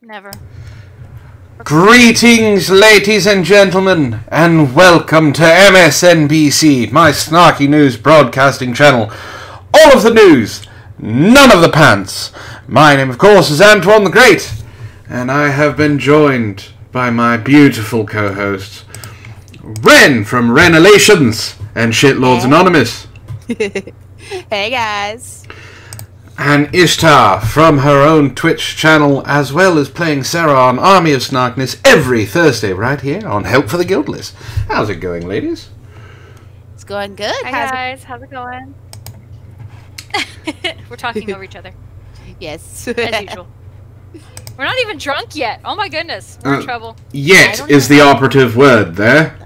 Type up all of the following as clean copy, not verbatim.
Never. Greetings, ladies and gentlemen, and welcome to MSNBC, my snarky news broadcasting channel. All of the news, none of the pants. My name, of course, is Antoine the Great, and I have been joined by my beautiful co-hosts, Wren from Wrenelations and Shitlords Anonymous. Hey, guys. And Ishtar from her own Twitch channel, as well as playing Sarah on Army of Snarkness every Thursday right here on Help for the Guildless. How's it going, ladies? It's going good. Hi, guys. How's it going? We're talking over each other. Yes. As usual. We're not even drunk yet. Oh my goodness. We're in trouble. Yet is the operative word there.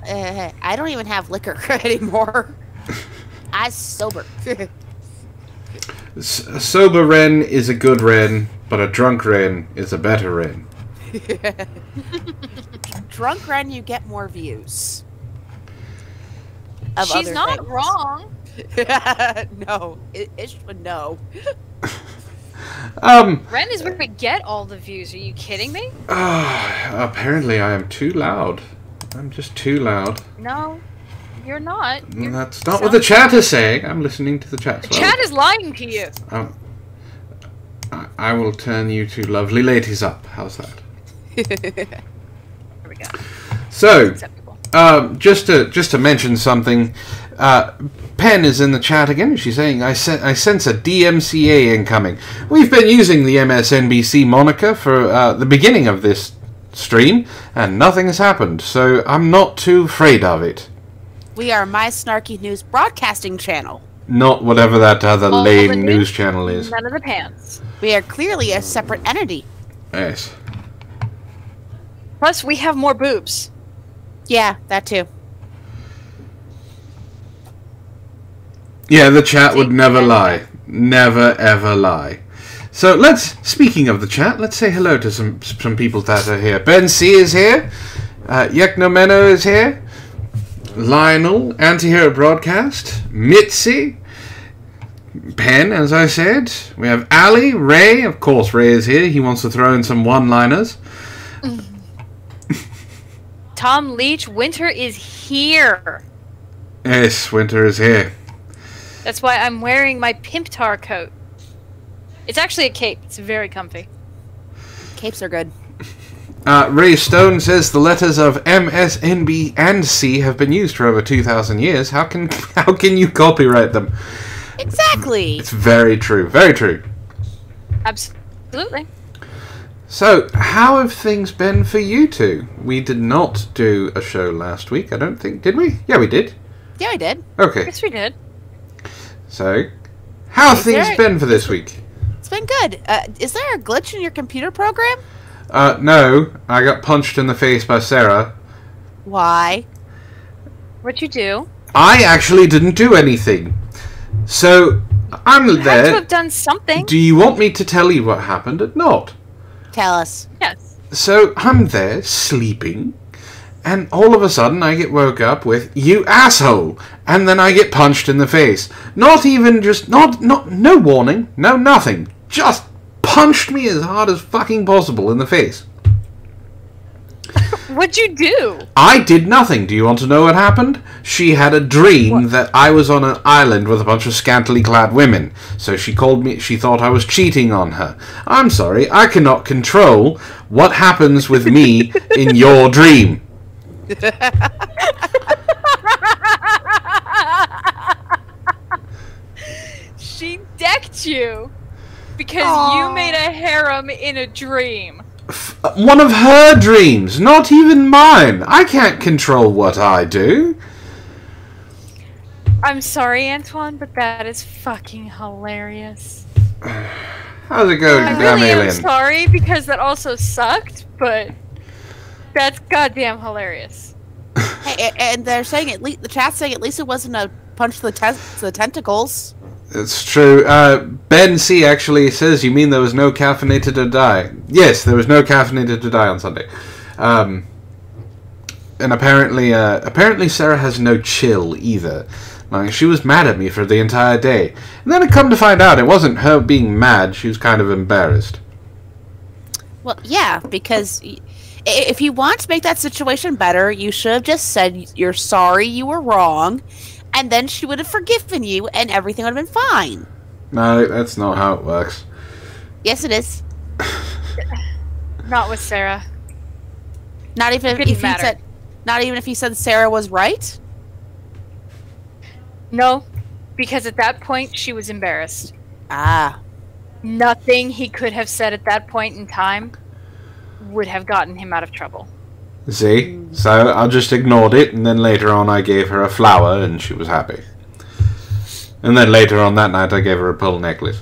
I don't even have liquor anymore. I'm sober. Sober Wren is a good Wren, but a drunk Wren is a better Wren. Drunk Wren, you get more views. She's not wrong. No, Ish would know. Wren is where we get all the views. Are you kidding me? Apparently I am too loud. I'm just too loud. No, you're not. That's not what the chat is saying. I'm listening to the chat. The chat is lying to you. I will turn you two lovely ladies up. How's that? There we go. So, just to mention something, Pen is in the chat again. She's saying, I sense a DMCA incoming. We've been using the MSNBC moniker for the beginning of this stream, and nothing has happened, so I'm not too afraid of it. We are My Snarky News Broadcasting Channel. Not whatever that other lame news channel is. None of the pants. We are clearly a separate entity. Yes. Plus, we have more boobs. Yeah, that too. Yeah, the chat would never lie. Never, ever lie. So, speaking of the chat, let's say hello to some people that are here. Ben C is here. Yeknomeno is here. Lionel, Antihero Broadcast. Mitzi. Pen, as I said. We have Ali, Ray. Of course, Ray is here. He wants to throw in some one-liners. Tom Leach, winter is here. Yes, winter is here. That's why I'm wearing my pimp tar coat. It's actually a cape. It's very comfy. Capes are good. Ray Stone says the letters of M, S, N, B, and C have been used for over 2,000 years. How can you copyright them? Exactly. It's very true. Very true. Absolutely. So, how have things been for you two? We did not do a show last week, I don't think. Did we? Yeah, we did. Yeah, I did. Okay. Yes, we did. So, how have things been for this week? It's been good. Is there a glitch in your computer program? No. I got punched in the face by Sarah. Why? What'd you do? I actually didn't do anything. So, I'm You there. had to have done something. Do you want me to tell you what happened or not? Tell us. Yes. So, I'm there, sleeping, and all of a sudden I get woke up with, "You asshole!" And then I get punched in the face. Not even no warning, no nothing. Just punched me as hard as fucking possible in the face. What'd you do? I did nothing. Do you want to know what happened? She had a dream that I was on an island with a bunch of scantily clad women. So she called me, she thought I was cheating on her. I'm sorry, I cannot control what happens with me in your dream. She decked you because you made a harem in a dream. One of her dreams, not even mine. I can't control what I do. I'm sorry, Antoine, but that is fucking hilarious. How's it going, I damn really am alien? sorry because that also sucked, but that's goddamn hilarious. Hey, and they're saying the chat's saying at least it wasn't a punch to the tentacles. It's true. Ben C actually says, "You mean there was no caffeinated to die?" Yes, there was no caffeinated to die on Sunday. And apparently Sarah has no chill either. Like, she was mad at me for the entire day. And then I come to find out it wasn't her being mad, she was kind of embarrassed. Well, yeah, because if you want to make that situation better, you should have just said you're sorry, you were wrong, and then she would have forgiven you, and everything would have been fine. No, that's not how it works. Yes, it is. Not with Sarah. Not even if you said Sarah was right. No, because at that point she was embarrassed. Ah. Nothing he could have said at that point in time would have gotten him out of trouble. See? So I just ignored it, and then later on I gave her a flower, and she was happy. And then later on that night I gave her a pearl necklace.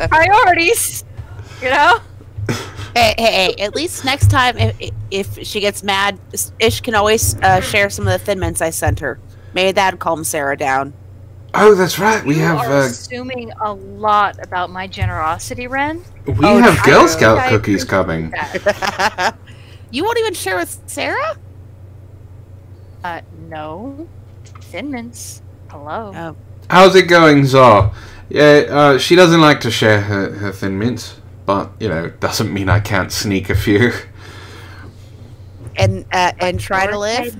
Priorities, you know? Hey, at least next time, if she gets mad, Ish can always share some of the Thin Mints I sent her. Maybe that would calm Sarah down. Oh, that's right. We You have are assuming a lot about my generosity, Ren. we have Girl Scout cookies coming. You won't even share with Sarah? No. Thin Mints. Hello. Oh. How's it going, Zor? Yeah, she doesn't like to share her Thin Mints, but, you know, doesn't mean I can't sneak a few. And try to live?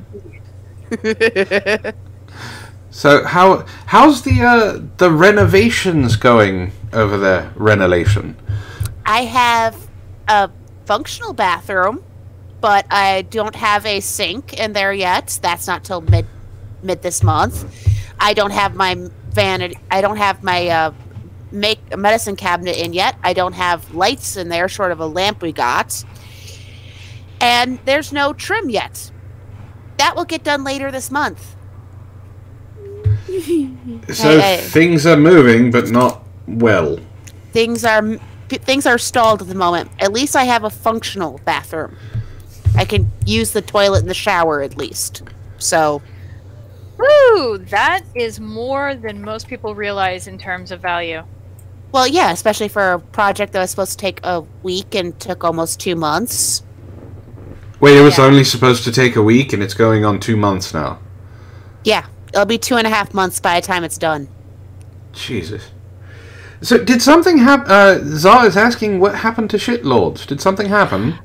So, how's the renovations going over there? Renovation? I have a functional bathroom, but I don't have a sink in there yet. That's not till mid this month. I don't have my vanity. I don't have my medicine cabinet in yet. I don't have lights in there, short of a lamp we got. And there's no trim yet. That will get done later this month. So things are moving, but not well. Things are stalled at the moment. At least I have a functional bathroom. I can use the toilet and the shower at least. So, woo! That is more than most people realize in terms of value. well, yeah, especially for a project that was supposed to take a week and took almost 2 months. Wait, it was only supposed to take a week, and it's going on 2 months now. Yeah, it'll be 2.5 months by the time it's done. Jesus. So, did something happen? Zar is asking what happened to Shitlords. Did something happen?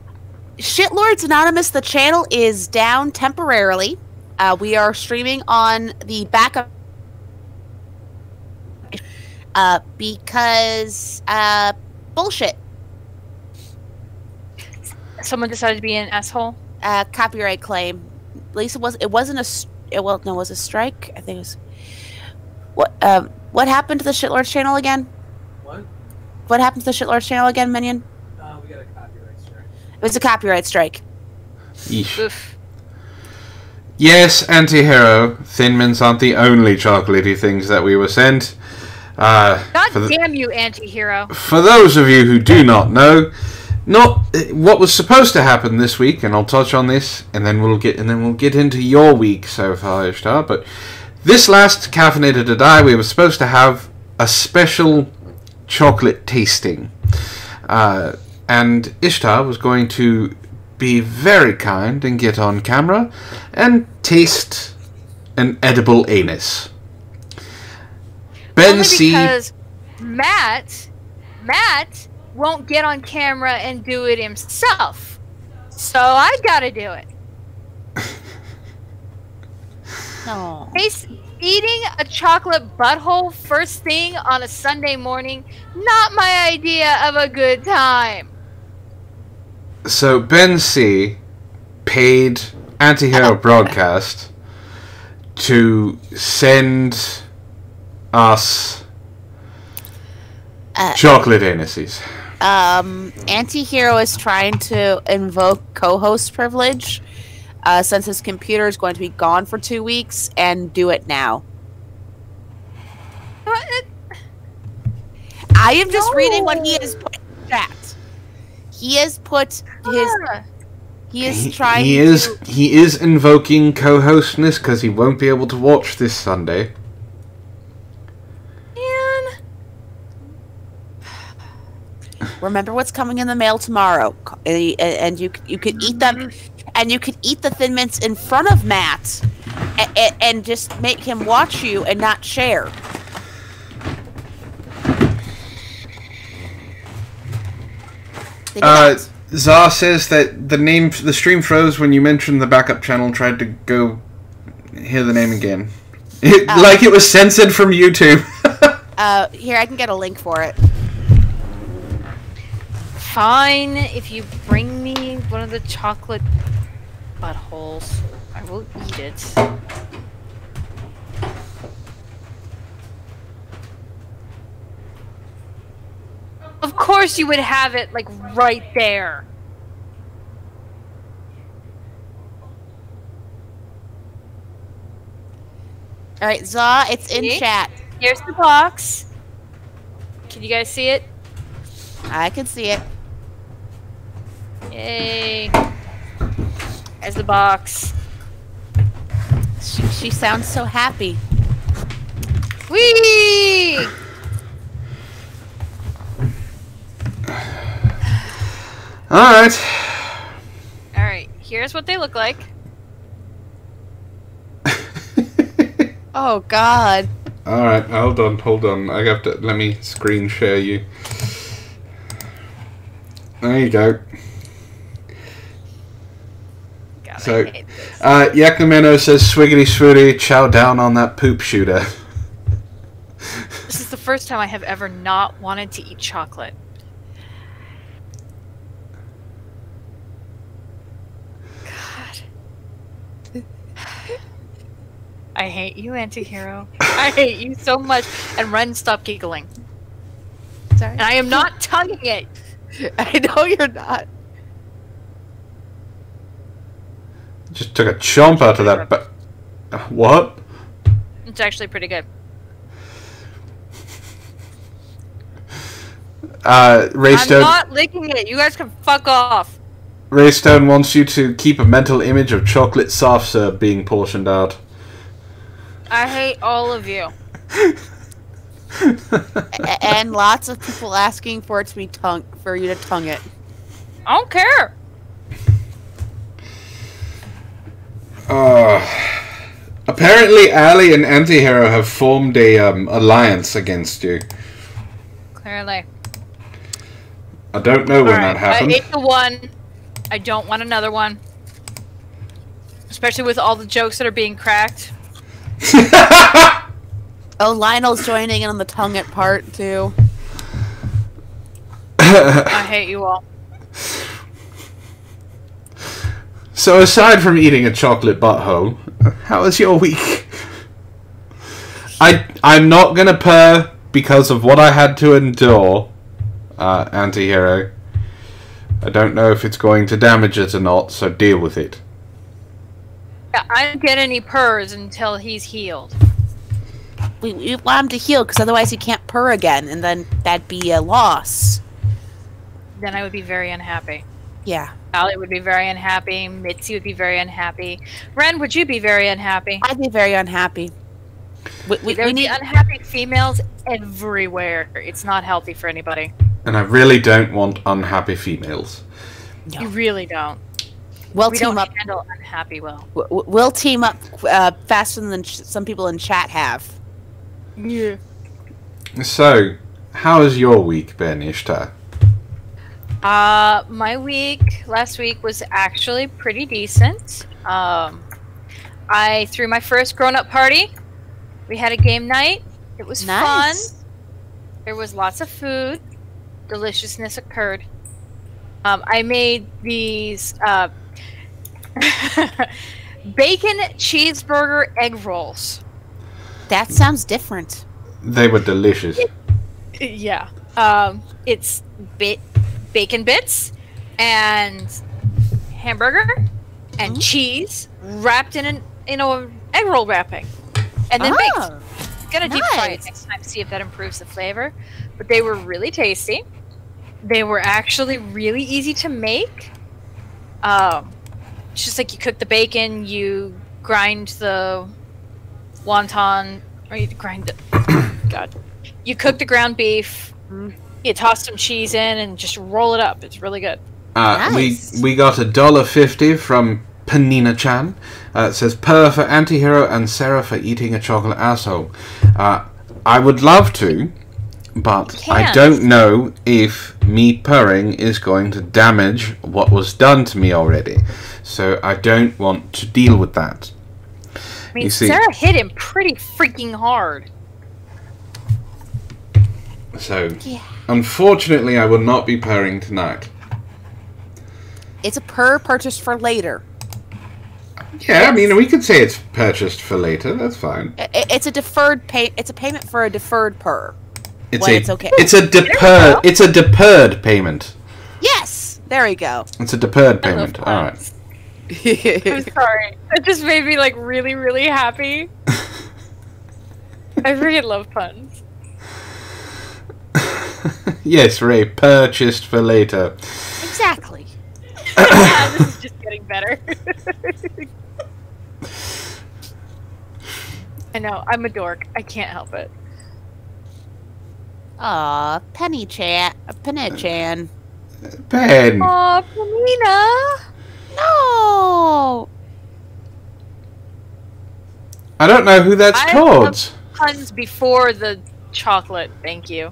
Shitlords Anonymous, the channel is down temporarily. We are streaming on the backup because bullshit. Someone decided to be an asshole. Copyright claim. At least it wasn't a. Well, no, it was a strike. I think it was. What happened to the Shitlords channel again? What? What happened to the Shitlords channel again, Minion? We got a copyright strike. It was a copyright strike. Yeesh. Oof. Yes, anti-hero. Thin Mints aren't the only chocolatey things that we were sent. God damn you, anti-hero. For those of you who do not know, what was supposed to happen this week, and I'll touch on this, and then we'll get into your week so far, Ishtar. But this last Caffeinated to Die, we were supposed to have a special chocolate tasting, and Ishtar was going to be very kind and get on camera and taste an edible anus. Only because Matt won't get on camera and do it himself. So I gotta do it. No. Eating a chocolate butthole first thing on a Sunday morning, not my idea of a good time. So Ben C paid Anti-Hero Broadcast to send us chocolate anuses. Anti-Hero is trying to invoke co-host privilege since his computer is going to be gone for 2 weeks, and do it now. I am just reading what he has put in chat. He has put his... He is trying He is invoking co-hostness because he won't be able to watch this Sunday. Remember what's coming in the mail tomorrow, and you could eat them, and you could eat the Thin Mints in front of Matt, and just make him watch you and not share. Zar says that the stream froze when you mentioned the backup channel. Tried to go hear the name again, like it was censored from YouTube. Here, I can get a link for it. Fine, if you bring me one of the chocolate buttholes, I will eat it. Of course you would have it, like, right there. Alright, Zaw, it's in chat. Here's the box. Can you guys see it? I can see it. Yay. There's the box. She sounds so happy. Whee! Alright. Alright, here's what they look like. Oh, God. Alright, hold on. I have to, let me screen share you. There you go. God, So, I hate this. Yakameno says, "Swiggity swooty, chow down on that poop shooter." This is the first time I have ever not wanted to eat chocolate. I hate you, anti-hero. I hate you so much. And Wren, stop giggling. Sorry. And I am not tonguing it. I know you're not. Just took a chomp out of that. What? It's actually pretty good. Raystone. I'm not licking it. You guys can fuck off. Raystone wants you to keep a mental image of chocolate soft serve being portioned out. I hate all of you. And lots of people asking for it to be for you to tongue it. I don't care. Apparently, Ali and Antihero have formed a alliance against you. Clearly. I don't know when Alright, that happened. I ate the one. I don't want another one. Especially with all the jokes that are being cracked. Oh, Lionel's joining in on the tongue it part, too. I hate you all. So aside from eating a chocolate butthole, how was your week? I'm not gonna purr because of what I had to endure, Antihero. I don't know if it's going to damage it or not, so deal with it. Yeah, I don't get any purrs until he's healed. We want him to heal, because otherwise he can't purr again, and then that'd be a loss. Then I would be very unhappy. Yeah. Allie would be very unhappy. Mitzi would be very unhappy. Wren, would you be very unhappy? I'd be very unhappy. We need unhappy females everywhere. It's not healthy for anybody. And I really don't want unhappy females. You really don't. We'll We team don't up. handle unhappy well. We'll team up faster than some people in chat have. Yeah. So, how has your week been, Ishtar? My week last week was actually pretty decent. I threw my first grown-up party. We had a game night. It was Nice. fun. There was lots of food. Deliciousness occurred. I made these bacon cheeseburger egg rolls. That sounds different. They were delicious. Yeah. It's bacon bits and hamburger and cheese wrapped in an egg roll wrapping, and then baked. Gonna deep fry it nice. next time, see if that improves the flavor. But they were really tasty. They were actually really easy to make. It's just like you cook the bacon, you grind the wonton, or you grind the God. You cook the ground beef. You toss some cheese in and just roll it up. It's really good. Nice. We got $1.50 from Panina-chan. It says, "Purr for Antihero and Sarah for eating a chocolate asshole." I would love to, but I can't. don't know if me purring is going to damage what was done to me already. So I don't want to deal with that. I mean, You see- Sarah hit him pretty freaking hard. So, Yeah. unfortunately, I will not be purring tonight. It's a purr purchased for later. Yeah, I mean, we could say it's purchased for later. That's fine. It's a deferred pay. It's a payment for a deferred purr. It's When a, it's okay. It's a deferred. It's a deferred payment. Yes, there we go. It's a deferred I love payment. All right. puns. I'm sorry. That just made me like really, really happy. I really love puns. Yes, Ray. Purchased for later. Exactly. This is just getting better. I know, I'm a dork. I can't help it. Aw, Penny Chan. Ben. Aw, Panina! No. I don't know who that's I towards. Puns before the chocolate, thank you.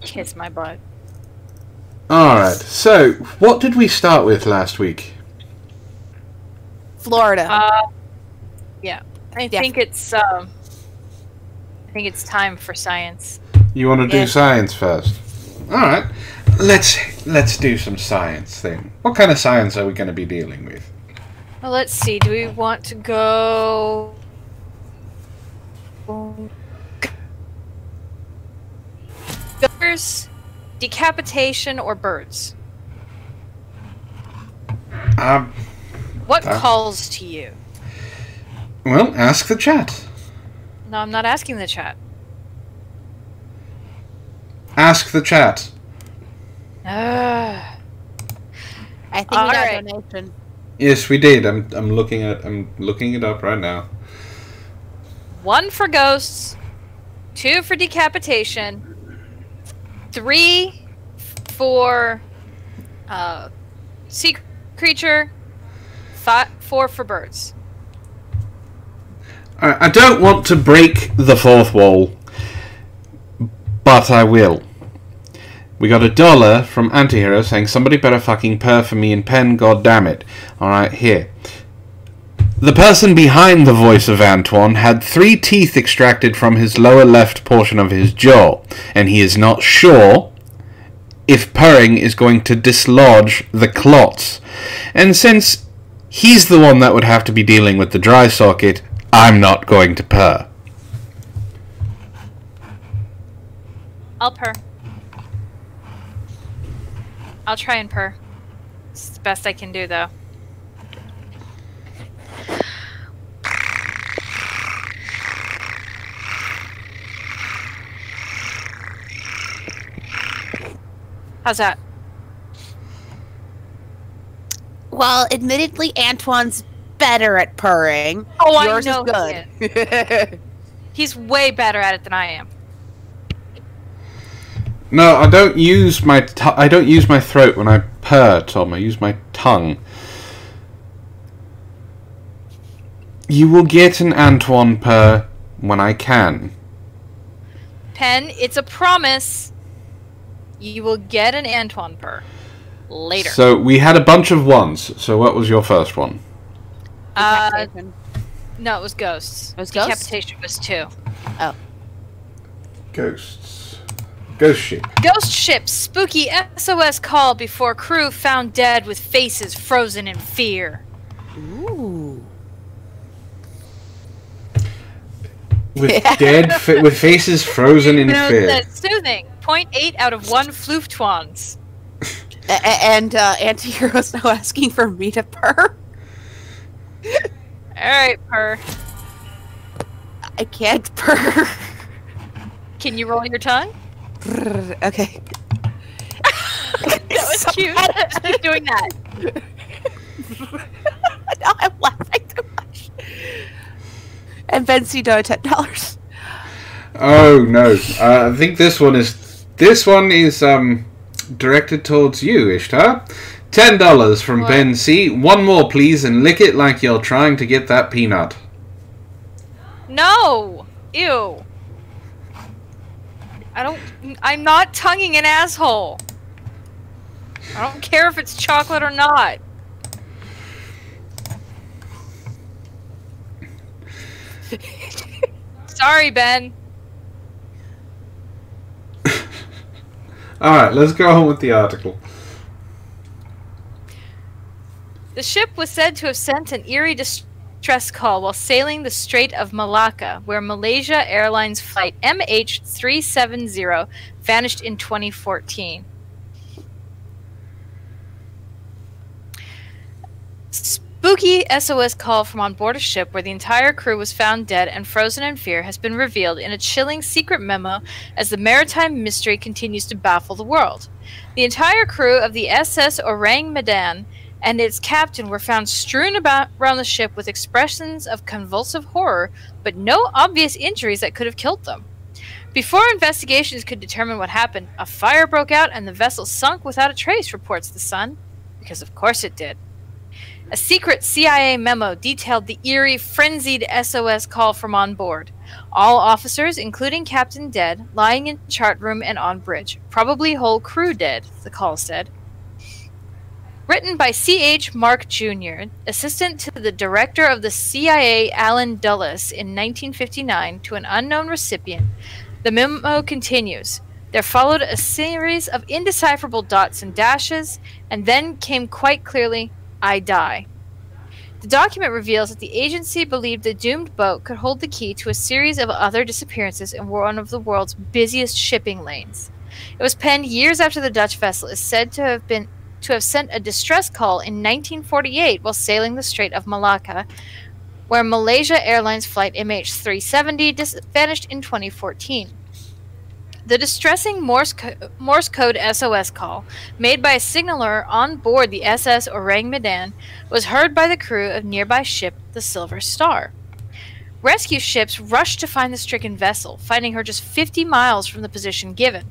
Kiss my butt. Alright, so, what did we start with last week? Florida. Yeah. I Yeah. think it's time for science. You want to do Yeah. science first? Alright, let's do some science then. What kind of science are we going to be dealing with? Well, let's see. Do we want to go... Gutters, decapitation, or birds? What calls to you? Well, ask the chat. No, I'm not asking the chat. Ask the chat. I think we All got right. a donation. Yes, we did. I'm looking it up right now. 1 for ghosts, 2 for decapitation, 3 for sea creature, 4 for birds. Alright, I don't want to break the fourth wall, but I will. We got $1 from Antihero saying somebody better fucking purr for me in pen, goddammit. Alright, here. The person behind the voice of Antoine had 3 teeth extracted from his lower left portion of his jaw, and he is not sure if purring is going to dislodge the clots. And since he's the one that would have to be dealing with the dry socket, I'm not going to purr. I'll purr. I'll try and purr. It's the best I can do, though. How's that? Well, admittedly, Antoine's better at purring. Oh, Yours I know is good. He's way better at it than I am. No, I don't use my throat when I purr, Tom. I use my tongue. You will get an Antoine purr when I can. Pen, it's a promise. You will get an Antoine purr later. So we had a bunch of ones. So what was your first one? No, it was ghosts. It was ghosts? Decapitation was 2. Oh. Ghosts. Ghost ship. Ghost ship, spooky SOS call before crew found dead with faces frozen in fear. Ooh. With with faces frozen in fear. That's soothing. 0.8 out of 1 flooftwans. And Antihero's now asking for me to purr. Alright, purr. I can't purr. Can you roll your tongue? Okay. That was cute. Keep doing that. No, I'm laughing too much. And Ben Cito $10. Oh no! I think this one is directed towards you, Ishtar. $10 from What? Ben C. One more, please, and lick it like you're trying to get that peanut. No! Ew. I'm not tonguing an asshole. I don't care if it's chocolate or not. Sorry, Ben. Alright, let's go on with the article. The ship was said to have sent an eerie distress call while sailing the Strait of Malacca, where Malaysia Airlines flight MH370 vanished in 2014. Spooky SOS call from on board a ship where the entire crew was found dead and frozen in fear has been revealed in a chilling secret memo as the maritime mystery continues to baffle the world. The entire crew of the SS Orang Medan and its captain were found strewn about around the ship with expressions of convulsive horror, but no obvious injuries that could have killed them. Before investigations could determine what happened, a fire broke out and the vessel sunk without a trace, reports The Sun. Because of course it did. A secret CIA memo detailed the eerie, frenzied SOS call from on board. All officers, including Captain dead, lying in chart room and on bridge. Probably whole crew dead, the call said. Written by C.H. Mark Jr., assistant to the director of the CIA Allen Dulles in 1959 to an unknown recipient, the memo continues. There followed a series of indecipherable dots and dashes, and then came quite clearly, I die. The document reveals that the agency believed the doomed boat could hold the key to a series of other disappearances in one of the world's busiest shipping lanes. It was penned years after the Dutch vessel is said to have sent a distress call in 1948 while sailing the Strait of Malacca, where Malaysia Airlines flight MH370 vanished in 2014. The distressing Morse code SOS call, made by a signaler on board the SS Orang Medan, was heard by the crew of nearby ship the Silver Star. Rescue ships rushed to find the stricken vessel, finding her just 50 miles from the position given.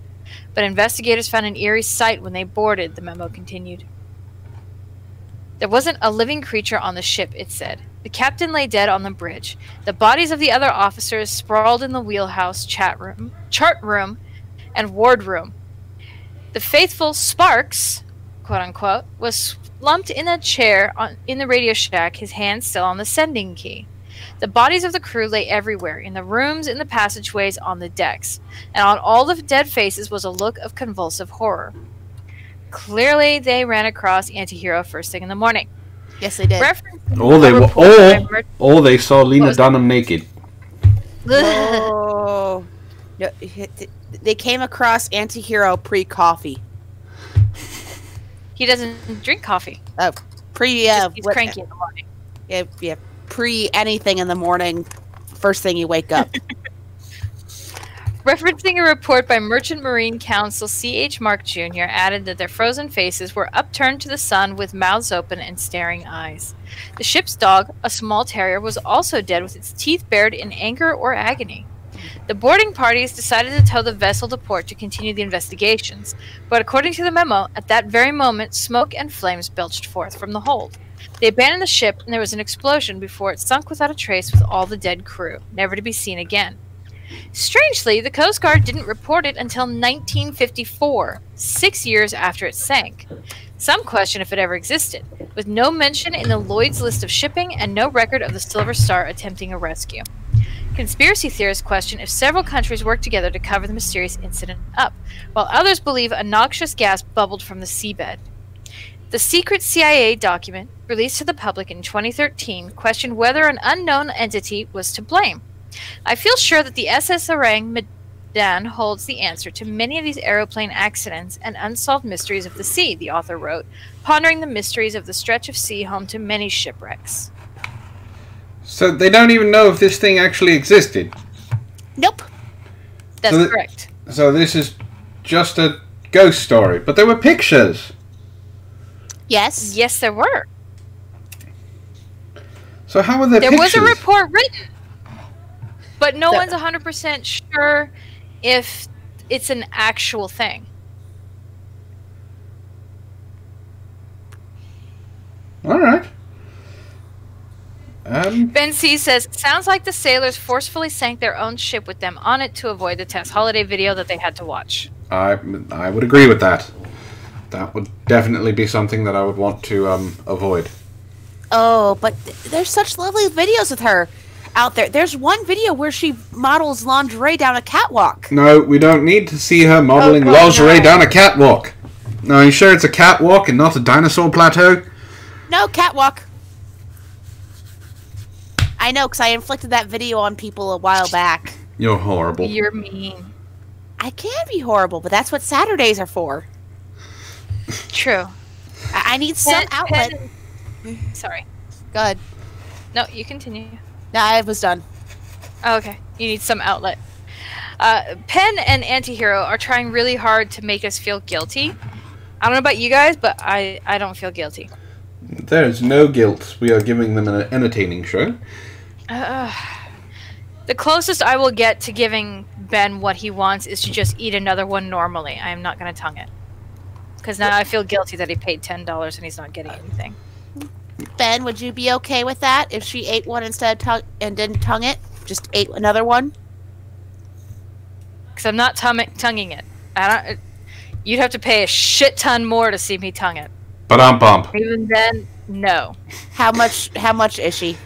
But investigators found an eerie sight when they boarded, the memo continued. There wasn't a living creature on the ship, it said. The captain lay dead on the bridge. The bodies of the other officers sprawled in the wheelhouse chart room, and wardroom. The faithful Sparks, quote-unquote, was slumped in a chair in the radio shack, his hand still on the sending key. The bodies of the crew lay everywhere, in the rooms, in the passageways, on the decks, and on all the dead faces was a look of convulsive horror. Clearly, they ran across Antihero first thing in the morning. Yes, they did. Or they saw Lena Dunham naked. Oh. No, they came across Antihero pre-coffee. He doesn't drink coffee. Oh, he's cranky in the morning. Yeah, pre-anything in the morning, first thing you wake up. Referencing a report by Merchant Marine Counsel C.H. Mark Jr., added that their frozen faces were upturned to the sun with mouths open and staring eyes. The ship's dog, a small terrier, was also dead with its teeth bared in anger or agony. The boarding parties decided to tow the vessel to port to continue the investigations, but according to the memo, at that very moment, smoke and flames belched forth from the hold. They abandoned the ship, and there was an explosion before it sunk without a trace with all the dead crew, never to be seen again. Strangely, the Coast Guard didn't report it until 1954, 6 years after it sank. Some question if it ever existed, with no mention in the Lloyd's list of shipping and no record of the Silver Star attempting a rescue. Conspiracy theorists question if several countries worked together to cover the mysterious incident up, while others believe a noxious gas bubbled from the seabed. The secret CIA document, released to the public in 2013, questioned whether an unknown entity was to blame. I feel sure that the SS Orang Medan holds the answer to many of these aeroplane accidents and unsolved mysteries of the sea, the author wrote, pondering the mysteries of the stretch of sea home to many shipwrecks. So they don't even know if this thing actually existed? Nope. That's correct. So this is just a ghost story, but there were pictures. Yes. Yes, there were. So how were there pictures? There was a report written, but no one's 100% sure if it's an actual thing. All right. Ben C says, sounds like the sailors forcefully sank their own ship with them on it to avoid the Tess Holiday video that they had to watch. I would agree with that. That would definitely be something that I would want to avoid. Oh, but there's such lovely videos with her out there. There's one video where she models lingerie down a catwalk. No, we don't need to see her modeling lingerie down a catwalk. No, are you sure it's a catwalk and not a dinosaur plateau? No, catwalk. I know, because I inflicted that video on people a while back. You're horrible. You're mean. I can be horrible, but that's what Saturdays are for. True. I need some outlet. Sorry. Go ahead. No, you continue. No, I was done. Oh, okay. You need some outlet. Penn and Antihero are trying really hard to make us feel guilty. I don't know about you guys, but I don't feel guilty. There is no guilt. We are giving them an entertaining show. The closest I will get to giving Ben what he wants is to just eat another one normally. I am not going to tongue it. Because now I feel guilty that he paid $10 and he's not getting anything. Ben, would you be okay with that if she ate one instead of and didn't tongue it? Just ate another one? Because I'm not tonguing it. You'd have to pay a shit ton more to see me tongue it. But I'm bump. Even then, no. How much is she?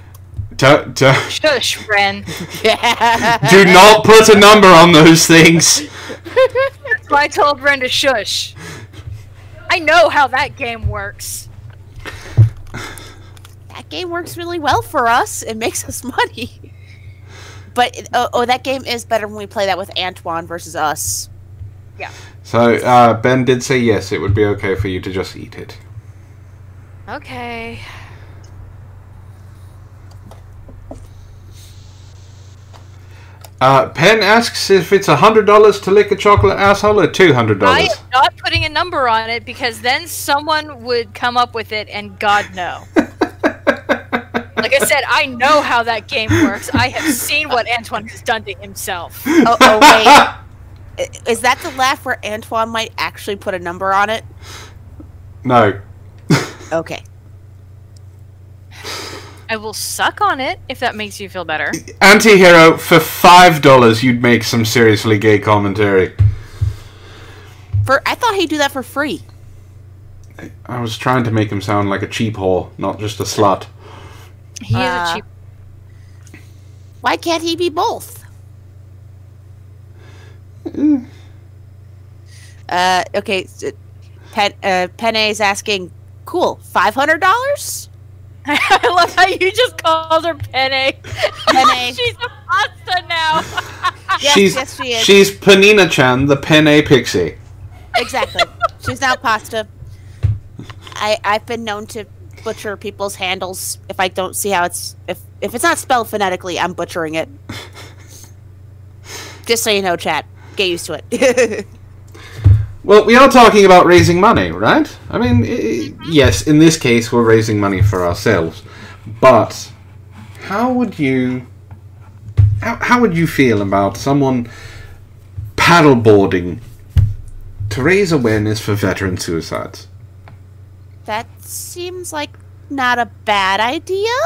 Shush, Wren. Do not put a number on those things. That's why I told Wren to shush. I know how that game works. game works really well for us. It makes us money. But that game is better when we play that with Antoine versus us. Yeah. So Ben did say yes, it would be okay for you to just eat it. Okay. Penn asks if it's $100 to lick a chocolate asshole or $200. I am not putting a number on it because then someone would come up with it, and God no. Like I said, I know how that game works. I have seen what Antoine has done to himself. Oh wait. Is that the laugh where Antoine might actually put a number on it? No. Okay. I will suck on it if that makes you feel better. Anti-hero, for $5 you'd make some seriously gay commentary. I thought he'd do that for free. I was trying to make him sound like a cheap whore, not just a slut. He is a cheap... Why can't he be both? Okay, Penne is asking, cool, $500? I love how you just called her Penne. Penne. She's a pasta now. Yes, she is. She's Panina-chan, the Penne Pixie. Exactly. She's now pasta. I've been known to butcher people's handles if I don't see how it's... If it's not spelled phonetically, I'm butchering it. Just so you know, chat. Get used to it. Well, we are talking about raising money, right? I mean, yes, in this case, we're raising money for ourselves. But how would you feel about someone paddleboarding to raise awareness for veteran suicides? That seems like not a bad idea.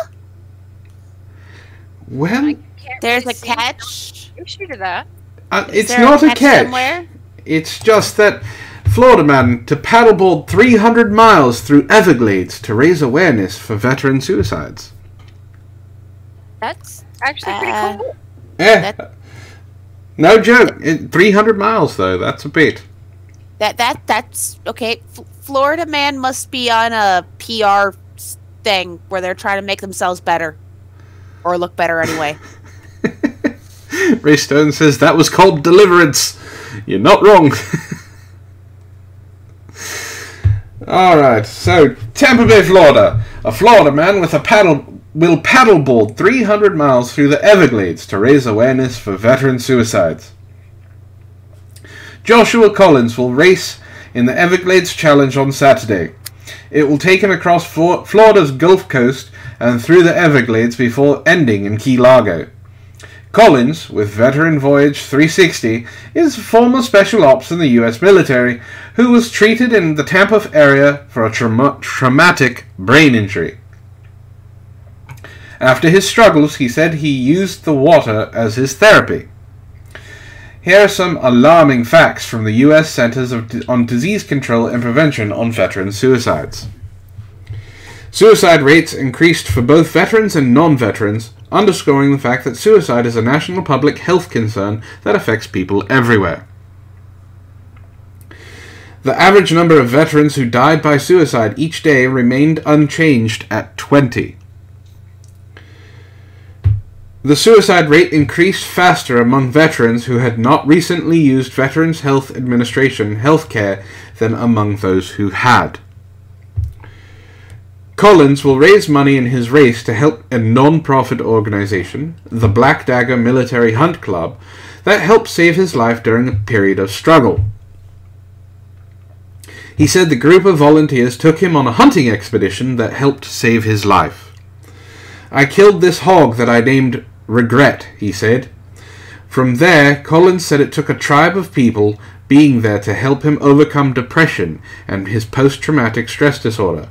Well, there's a catch. Issue to that. It's not a catch. Somewhere? It's just that Florida man to paddleboard 300 miles through Everglades to raise awareness for veteran suicides. That's actually pretty cool. Yeah. No joke. 300 miles though. That's a bit. That's okay. Florida man must be on a PR thing where they're trying to make themselves better or look better anyway. Ray Stone says that was called deliverance. You're not wrong. Alright, so Tampa Bay, Florida. A Florida man with a paddle will paddleboard 300 miles through the Everglades to raise awareness for veteran suicides. Joshua Collins will race in the Everglades Challenge on Saturday. It will take him across Florida's Gulf Coast and through the Everglades before ending in Key Largo. Collins, with Veteran Voyage 360, is former special ops in the U.S. military who was treated in the Tampa area for a traumatic brain injury. After his struggles, he said he used the water as his therapy. Here are some alarming facts from the U.S. Centers on Disease Control and Prevention on veteran suicides. Suicide rates increased for both veterans and non-veterans, underscoring the fact that suicide is a national public health concern that affects people everywhere. The average number of veterans who died by suicide each day remained unchanged at 20. The suicide rate increased faster among veterans who had not recently used Veterans Health Administration healthcare than among those who had. Collins will raise money in his race to help a non-profit organization, the Black Dagger Military Hunt Club, that helped save his life during a period of struggle. He said the group of volunteers took him on a hunting expedition that helped save his life. I killed this hog that I named Regret, he said. From there, Collins said it took a tribe of people being there to help him overcome depression and his post-traumatic stress disorder.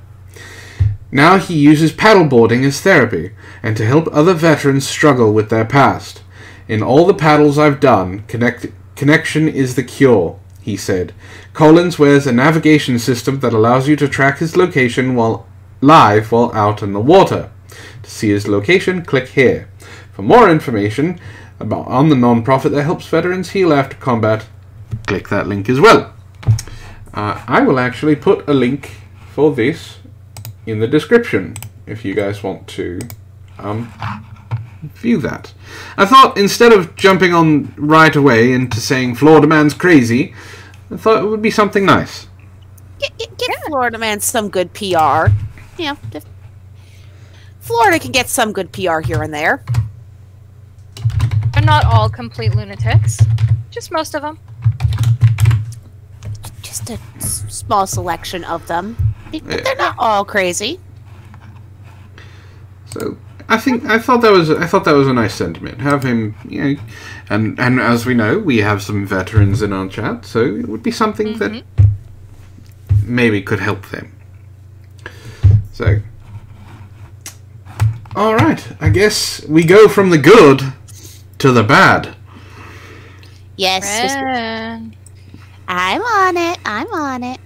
Now he uses paddleboarding as therapy, and to help other veterans struggle with their past. In all the paddles I've done, connection is the cure, he said. Collins wears a navigation system that allows you to track his location while out in the water. To see his location, click here. For more information on the non-profit that helps veterans heal after combat, click that link as well. I will actually put a link for this in the description, if you guys want to view that. I thought instead of jumping on right away into saying Florida man's crazy, I thought it would be something nice. Get Florida man some good PR. You know, Florida can get some good PR here and there. They're not all complete lunatics. Just most of them. Just a small selection of them. But they're not all crazy. So I thought that was a nice sentiment. Have him, you know, and as we know, we have some veterans in our chat, so it would be something that maybe could help them. So, all right, I guess we go from the good to the bad. Yes. Wren. I'm on it. I'm on it.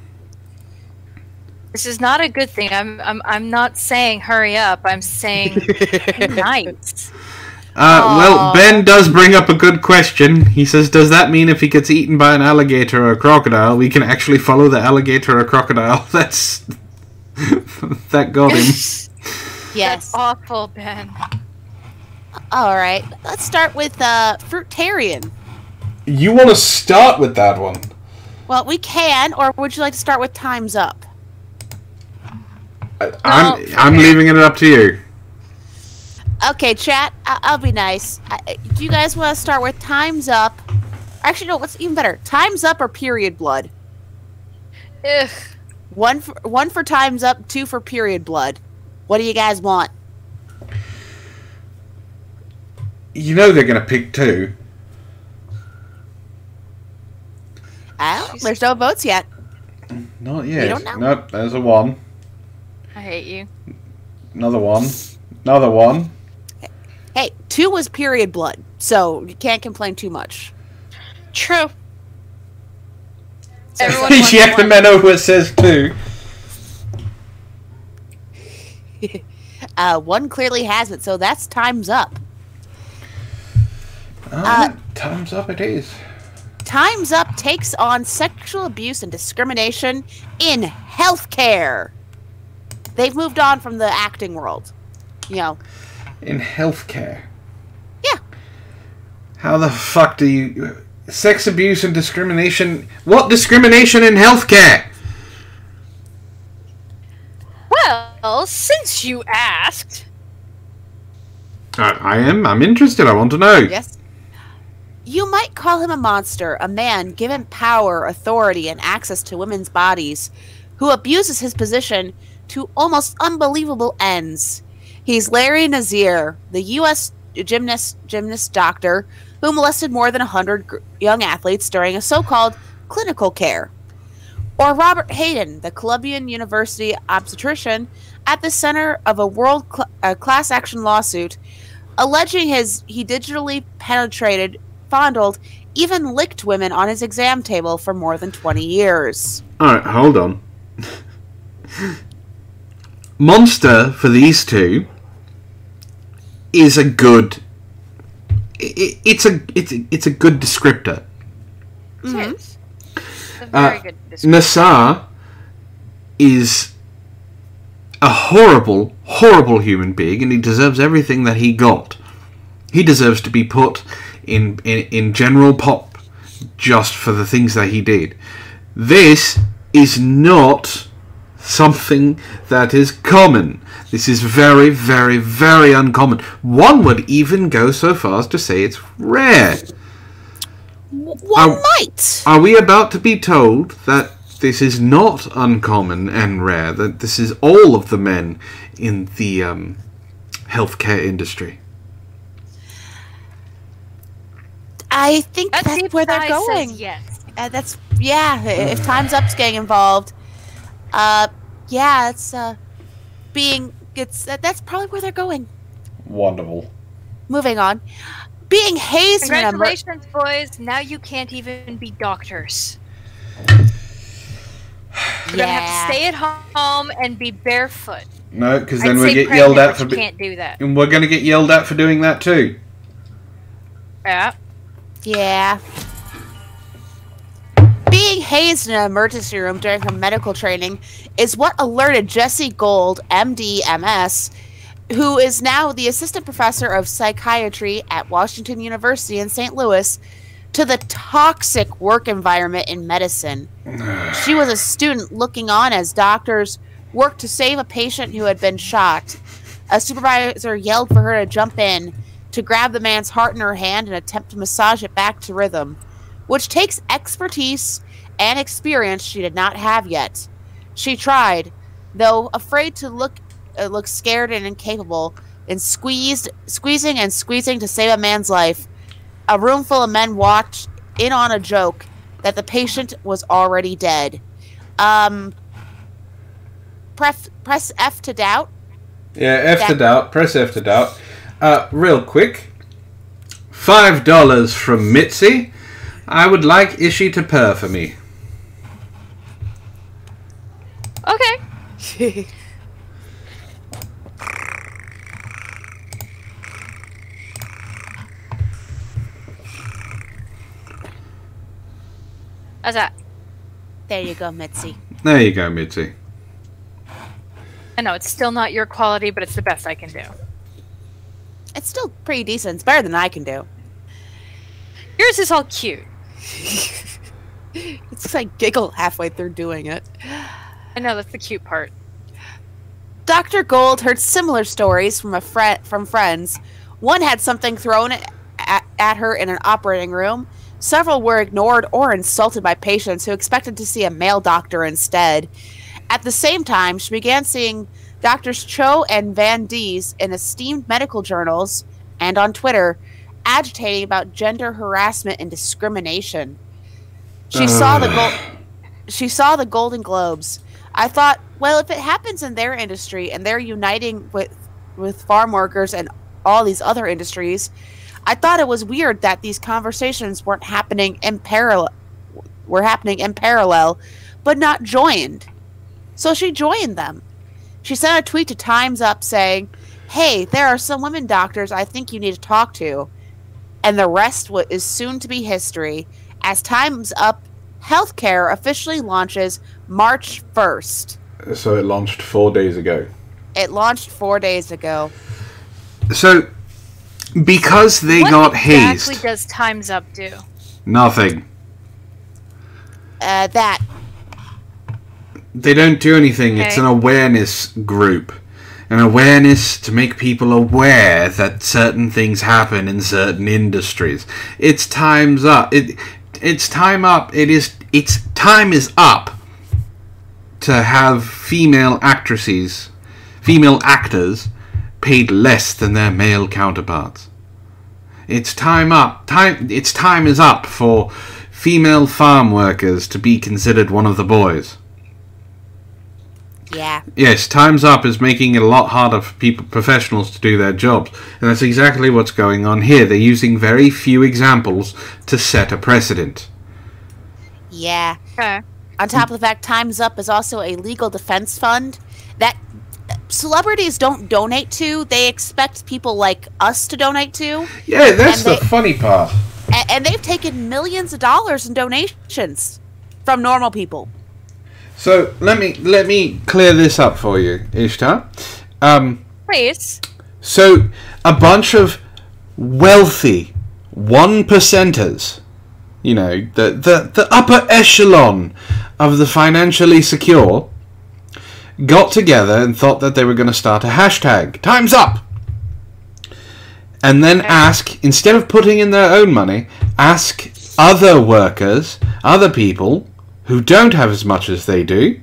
This is not a good thing. I'm not saying hurry up. I'm saying be nice. Well, Ben does bring up a good question. He says, does that mean if he gets eaten by an alligator or a crocodile, we can actually follow the alligator or crocodile? That's... that got him. Yes. That's awful, Ben. Alright. Let's start with Fruitarian. You want to start with that one? Well, we can, or would you like to start with Time's Up? I'm leaving it up to you. Okay, chat, I'll be nice. Do you guys want to start with Time's Up? Actually, no, what's even better? Time's Up or Period Blood? Ugh. One for Time's Up, 2 for Period Blood. What do you guys want? You know they're going to pick 2. There's no votes yet. Not yet. We don't know. Nope, there's a 1. I hate you. Another 1. Another 1. Hey, 2 was Period Blood, so you can't complain too much. True. So Everyone wants yeah, the one. memo where it says 2. 1 clearly has it, so that's Time's Up. Time's up it is. Time's Up takes on sexual abuse and discrimination in healthcare. They've moved on from the acting world. You know. In healthcare. Yeah. How the fuck do you... Sex abuse and discrimination... What discrimination in healthcare? Well, since you asked... I'm interested. I want to know. Yes. You might call him a monster, a man given power, authority, and access to women's bodies, who abuses his position to almost unbelievable ends. He's Larry Nassar, the U.S. gymnast doctor who molested more than 100 young athletes during a so-called clinical care. Or Robert Hayden, the Columbian University obstetrician at the center of a world class action lawsuit alleging he digitally penetrated, fondled, even licked women on his exam table for more than 20 years. Alright, hold on. Monster for these 2 is a good... It's a good descriptor. Mm-hmm. It's a very good description. Nassar is a horrible, horrible human being, and he deserves everything that he got. He deserves to be put in general pop just for the things that he did. This is not something that is common. This is very, very, very uncommon. One would even go so far as to say it's rare. One might. Are we about to be told that this is not uncommon and rare, that this is all of the men in the healthcare industry? I think that's where they're going. Yes. If Time's Up's getting involved, that's probably where they're going. Wonderful. Moving on. Being hazed. Congratulations, boys. Now you can't even be doctors. You're gonna have to stay at home and be barefoot. No, because then we'll get yelled at for... You can't do that. And we're going to get yelled at for doing that too. Yeah. Yeah. Being hazed in an emergency room during her medical training is what alerted Jesse Gold, MD, MS, who is now the assistant professor of psychiatry at Washington University in St. Louis, to the toxic work environment in medicine. She was a student looking on as doctors worked to save a patient who had been shot. A supervisor yelled for her to jump in, to grab the man's heart in her hand and attempt to massage it back to rhythm, which takes expertise and experience she did not have yet. She tried, though afraid to look scared and incapable, and squeezing to save a man's life. A room full of men watched in on a joke that the patient was already dead. Press F to doubt. Yeah, F to doubt. Press F to doubt. Real quick. $5 from Mitzi. I would like Ishi to purr for me. Okay. How's that? There you go, Mitzi. There you go, Mitzi. I know, it's still not your quality, but it's the best I can do. It's still pretty decent. It's better than I can do. Yours is all cute. It's just like giggle halfway through doing it. I know, that's the cute part. Dr. Gold heard similar stories from friends. One had something thrown at her in an operating room. Several were ignored or insulted by patients who expected to see a male doctor instead. At the same time, she began seeing Doctors Cho and Van Dees in esteemed medical journals and on Twitter, agitating about gender harassment and discrimination. She saw the Golden Globes. I thought, well, if it happens in their industry and they're uniting with farm workers and all these other industries, I thought it was weird that these conversations weren't happening in parallel, but not joined. So she joined them. She sent a tweet to Time's Up saying, "Hey, there are some women doctors I think you need to talk to." And the rest is soon to be history, as Time's Up Healthcare officially launches March 1st. So it launched 4 days ago. It launched 4 days ago. So, because they got hazed... What exactly does Time's Up do? Nothing. That. They don't do anything. Okay. It's an awareness group. An awareness to make people aware that certain things happen in certain industries. It's Time's Up. It's time up. It's time is up to have female actors paid less than their male counterparts. It's time up. Its time is up for female farm workers to be considered one of the boys. Yeah. Yes, Time's Up is making it a lot harder for professionals to do their jobs. And that's exactly what's going on here. They're using very few examples to set a precedent. Yeah. Okay. On top of the fact, Time's Up is also a legal defense fund that celebrities don't donate to. They expect people like us to donate to. Yeah, that's the funny part. And they've taken millions of dollars in donations from normal people. So let me clear this up for you, Ishtar. Please. So a bunch of wealthy 1%ers, you know, the upper echelon of the financially secure, got together and thought that they were going to start a hashtag, Time's Up. And then ask, instead of putting in their own money, ask other workers, other people who don't have as much as they do,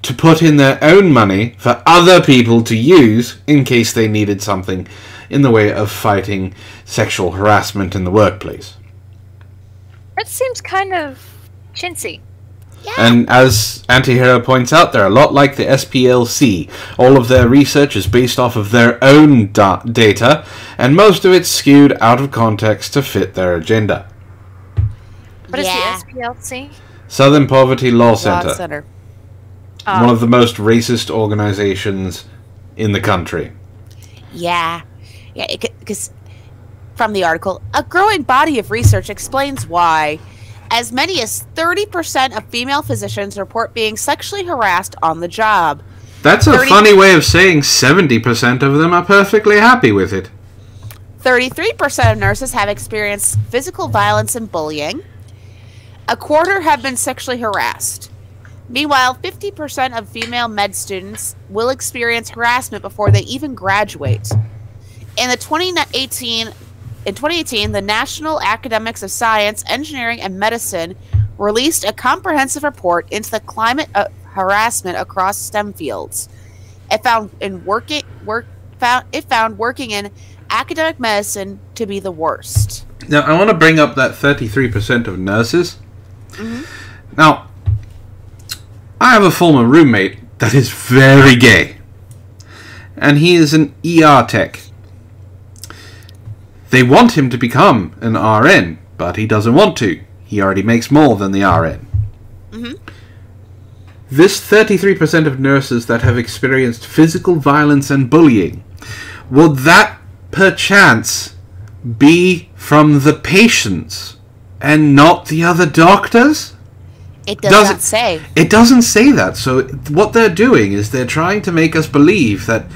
to put in their own money for other people to use in case they needed something in the way of fighting sexual harassment in the workplace. That seems kind of chintzy. Yeah. And as Antihero points out, they're a lot like the SPLC. All of their research is based off of their own data, and most of it's skewed out of context to fit their agenda. What is the SPLC? Southern Poverty Law Center. Oh. One of the most racist organizations in the country. Yeah. Yeah, because from the article, a growing body of research explains why. As many as 30% of female physicians report being sexually harassed on the job. That's a funny way of saying 70% of them are perfectly happy with it. 33% of nurses have experienced physical violence and bullying. A quarter have been sexually harassed. Meanwhile, 50% of female med students will experience harassment before they even graduate. In 2018, the National Academies of Science, Engineering, and Medicine released a comprehensive report into the climate of harassment across STEM fields. It found working in academic medicine to be the worst. Now, I want to bring up that 33% of nurses. Mm-hmm. Now, I have a former roommate that is very gay. And he is an ER tech. They want him to become an RN, but he doesn't want to. He already makes more than the RN. Mm-hmm. This 33% of nurses that have experienced physical violence and bullying, would that perchance be from the patients and not the other doctors? It does not say. It doesn't say that. So what they're doing is they're trying to make us believe that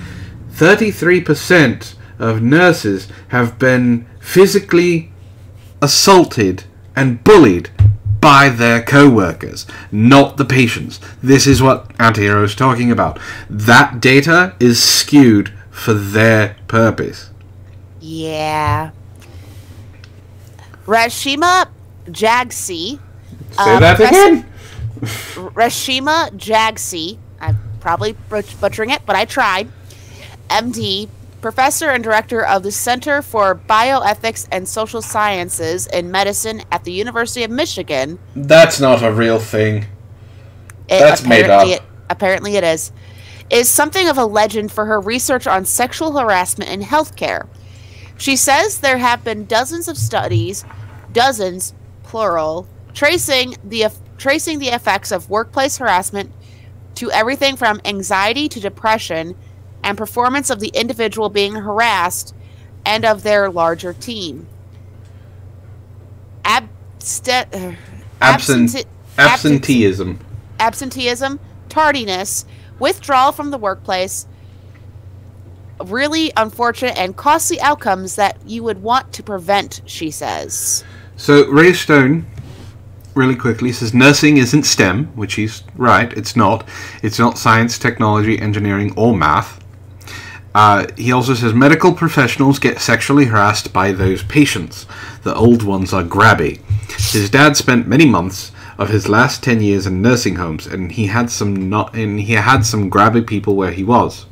33% of nurses have been physically assaulted and bullied by their co-workers, not the patients. This is what Antihero is talking about. That data is skewed for their purpose. Yeah. Rashima Jagsi. Say that again? Rashima Jagsi. I'm probably butchering it, but I tried. MD, professor and director of the Center for Bioethics and Social Sciences in Medicine at the University of Michigan. That's not a real thing. That's made up. Apparently it is. Is something of a legend for her research on sexual harassment in healthcare. She says there have been dozens of studies, dozens, plural, tracing the effects of workplace harassment to everything from anxiety to depression and performance of the individual being harassed and of their larger team. Absenteeism, tardiness, withdrawal from the workplace, really unfortunate and costly outcomes that you would want to prevent, she says. So Ray Stone, really quickly, says nursing isn't STEM, which he's right, it's not. It's not science, technology, engineering, or math. He also says medical professionals get sexually harassed by those patients. The old ones are grabby. His dad spent many months of his last 10 years in nursing homes, and he had some grabby people where he was.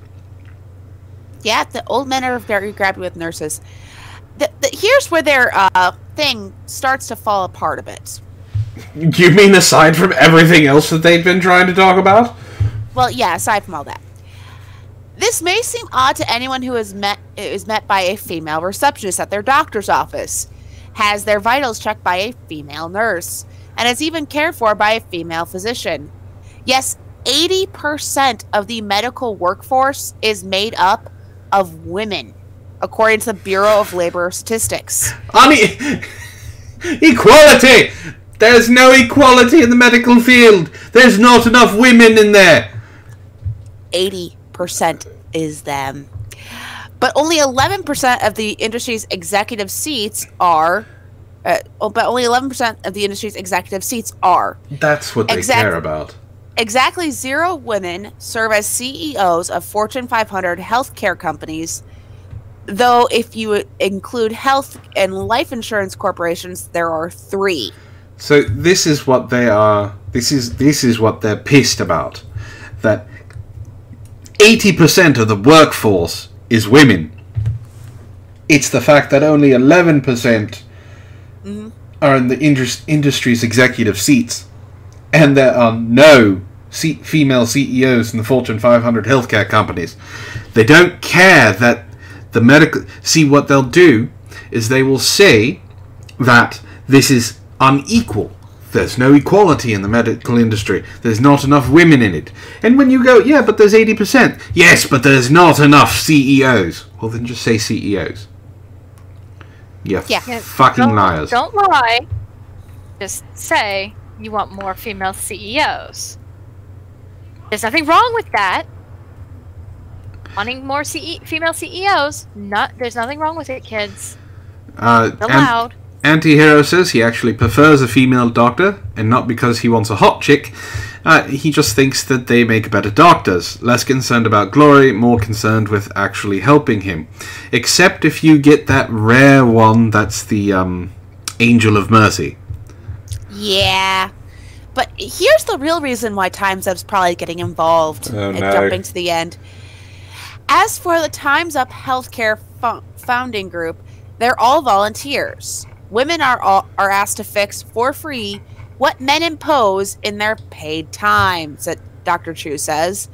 Yeah, the old men are very grabby with nurses. Here's where their thing starts to fall apart a bit. You mean aside from everything else that they've been trying to talk about? Well, yeah, aside from all that. This may seem odd to anyone who is met by a female receptionist at their doctor's office, has their vitals checked by a female nurse, and is even cared for by a female physician. Yes, 80% of the medical workforce is made up of women, according to the Bureau of Labor Statistics. Equality! There's no equality in the medical field. There's not enough women in there. 80% is them. But only 11% of the industry's executive seats are... That's what they care about. Exactly 0 women serve as CEOs of Fortune 500 healthcare companies, though if you include health and life insurance corporations, there are 3. So this is what they are. This is what they're pissed about. That 80% of the workforce is women. It's the fact that only 11% are in the industry's executive seats, and there are no female CEOs in the Fortune 500 healthcare companies. They don't care that the medical... See, what they'll do is they will say that this is unequal. There's no equality in the medical industry. There's not enough women in it. And when you go, yeah, but there's 80%. Yes, but there's not enough CEOs. Well, then just say CEOs. Yeah, fucking liars. Don't lie. just say you want more female CEOs. There's nothing wrong with that. Wanting more female CEOs, there's nothing wrong with it, kids. Allowed. Antihero says he actually prefers a female doctor, and not because he wants a hot chick. He just thinks that they make better doctors. Less concerned about glory, more concerned with actually helping him. Except if you get that rare one that's the Angel of Mercy. Yeah. But here's the real reason why Time's Up's probably getting involved and jumping to the end. As for the Time's Up Healthcare Founding Group, they're all volunteers. Women are asked to fix for free what men impose in their paid time, Dr. Chu says.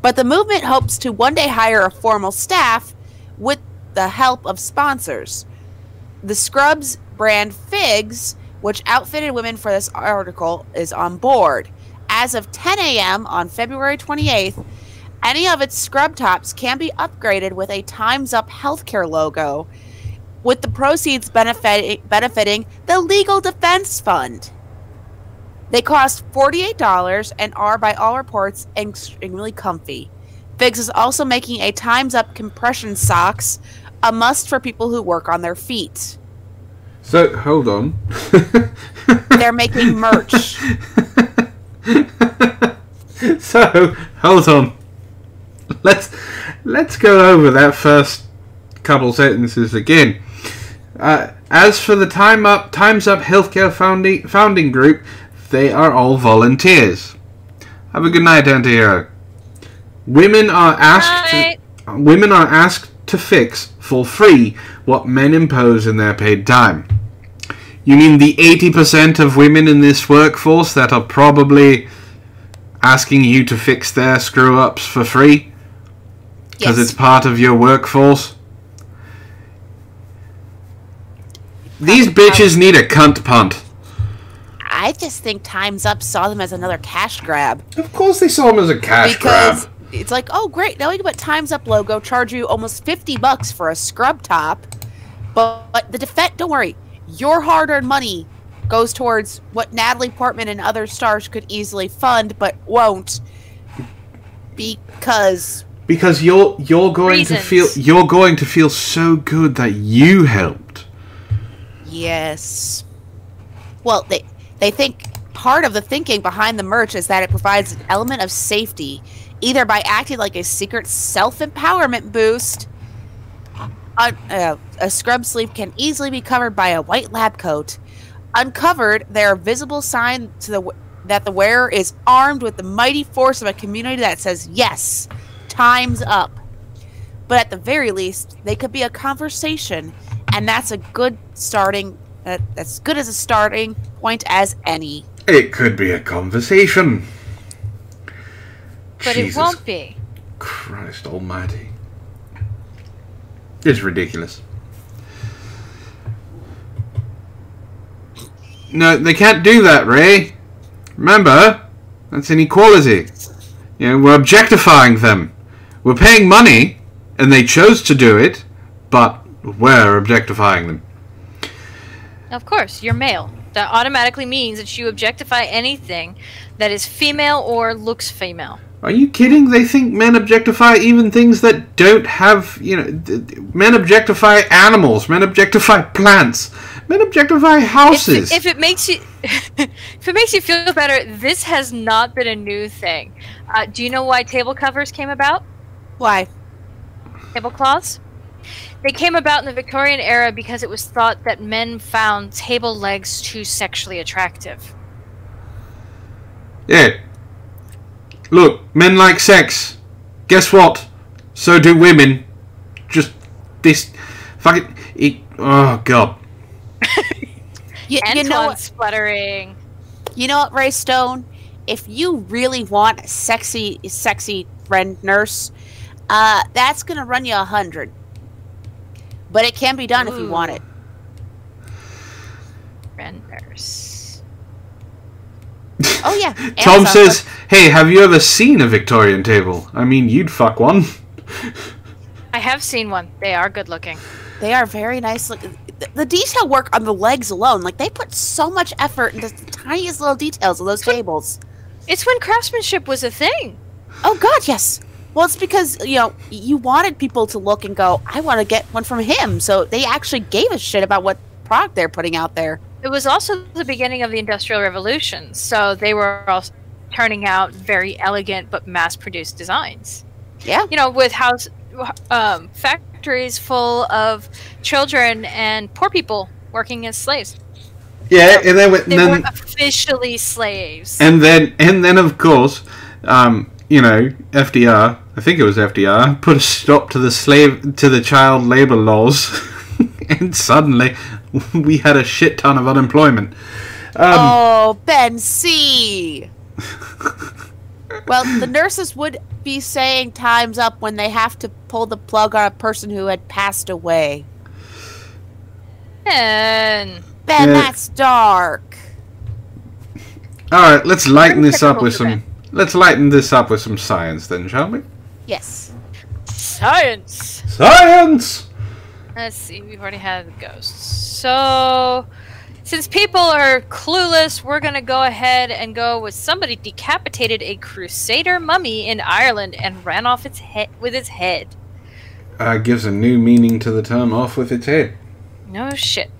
But the movement hopes to one day hire a formal staff with the help of sponsors. The Scrubs brand Figs, which outfitted women for this article, is on board. As of 10 a.m. on February 28th, any of its scrub tops can be upgraded with a Time's Up healthcare logo, with the proceeds benefiting the Legal Defense Fund. They cost $48 and are, by all reports, extremely comfy. Figs is also making a Time's Up compression socks, a must for people who work on their feet. So, hold on. They're making merch. So, hold on. Let's go over that first couple sentences again. As for the Time's Up Healthcare Founding Group, they are all volunteers. Have a good night, Antihero. Women are asked to fix for free what men impose in their paid time. You mean the 80% of women in this workforce that are probably asking you to fix their screw-ups for free? Because it's part of your workforce? These bitches need a cunt punt. I just think Time's Up saw them as another cash grab. Of course they saw them as a cash grab. Because it's like, oh great, now we can put Time's Up logo, charge you almost $50 for a scrub top. But the defense, don't worry, your hard-earned money goes towards what Natalie Portman and other stars could easily fund, but won't, because you're going to feel so good that you helped. Yes. Well, they think part of the thinking behind the merch is that it provides an element of safety, either by acting like a secret self-empowerment boost. A scrub sleeve can easily be covered by a white lab coat. Uncovered, there are visible signs that the wearer is armed with the mighty force of a community that says, yes, time's up. But at the very least, they could be a conversation, and that's a good starting, as good as a starting point as any. It could be a conversation. But Jesus, it won't be. Christ almighty. It's ridiculous. No, they can't do that, Ray. Remember, that's inequality. You know, we're objectifying them. We're paying money, and they chose to do it, but we're objectifying them. Of course, you're male. That automatically means that you objectify anything that is female or looks female. Are you kidding? They think men objectify even things that don't have, you know, men objectify animals, men objectify plants, men objectify houses. If it makes you if it makes you feel better, this has not been a new thing. Do you know why table covers came about? Why? Tablecloths? They came about in the Victorian era because it was thought that men found table legs too sexually attractive. Yeah. Look, men like sex. Guess what? So do women. Just this fucking oh god. you know what? Spluttering. You know what, Ray Stone? If you really want a sexy friend nurse, that's gonna run you $100. But it can be done if you want it. Friend nurse. Oh yeah. Tom says, "Hey, have you ever seen a Victorian table? I mean, you'd fuck one." I have seen one. They are good looking. They are very nice. the detail work on the legs alone, like they put so much effort into the tiniest little details of those tables. It's when craftsmanship was a thing. Oh God, yes. Well, it's because, you wanted people to look and go, I want to get one from him. So they actually gave a shit about what product they're putting out there. It was also the beginning of the Industrial Revolution, so they were all turning out very elegant but mass-produced designs. Yeah. With factories full of children and poor people working as slaves. Yeah, and then they weren't officially slaves. And then of course, FDR, I think it was FDR, put a stop to the child labor laws, and suddenly we had a shit ton of unemployment. Ben C. Well, the nurses would be saying time's up when they have to pull the plug on a person who had passed away. Ben, that's dark. All right, let's lighten this up with some science, then, shall we? Yes. Science. Science. Let's see. We've already had the ghosts. So, since people are clueless, we're gonna go ahead and go with somebody decapitated a Crusader mummy in Ireland and ran off with its head. Gives a new meaning to the term "off with its head." No shit.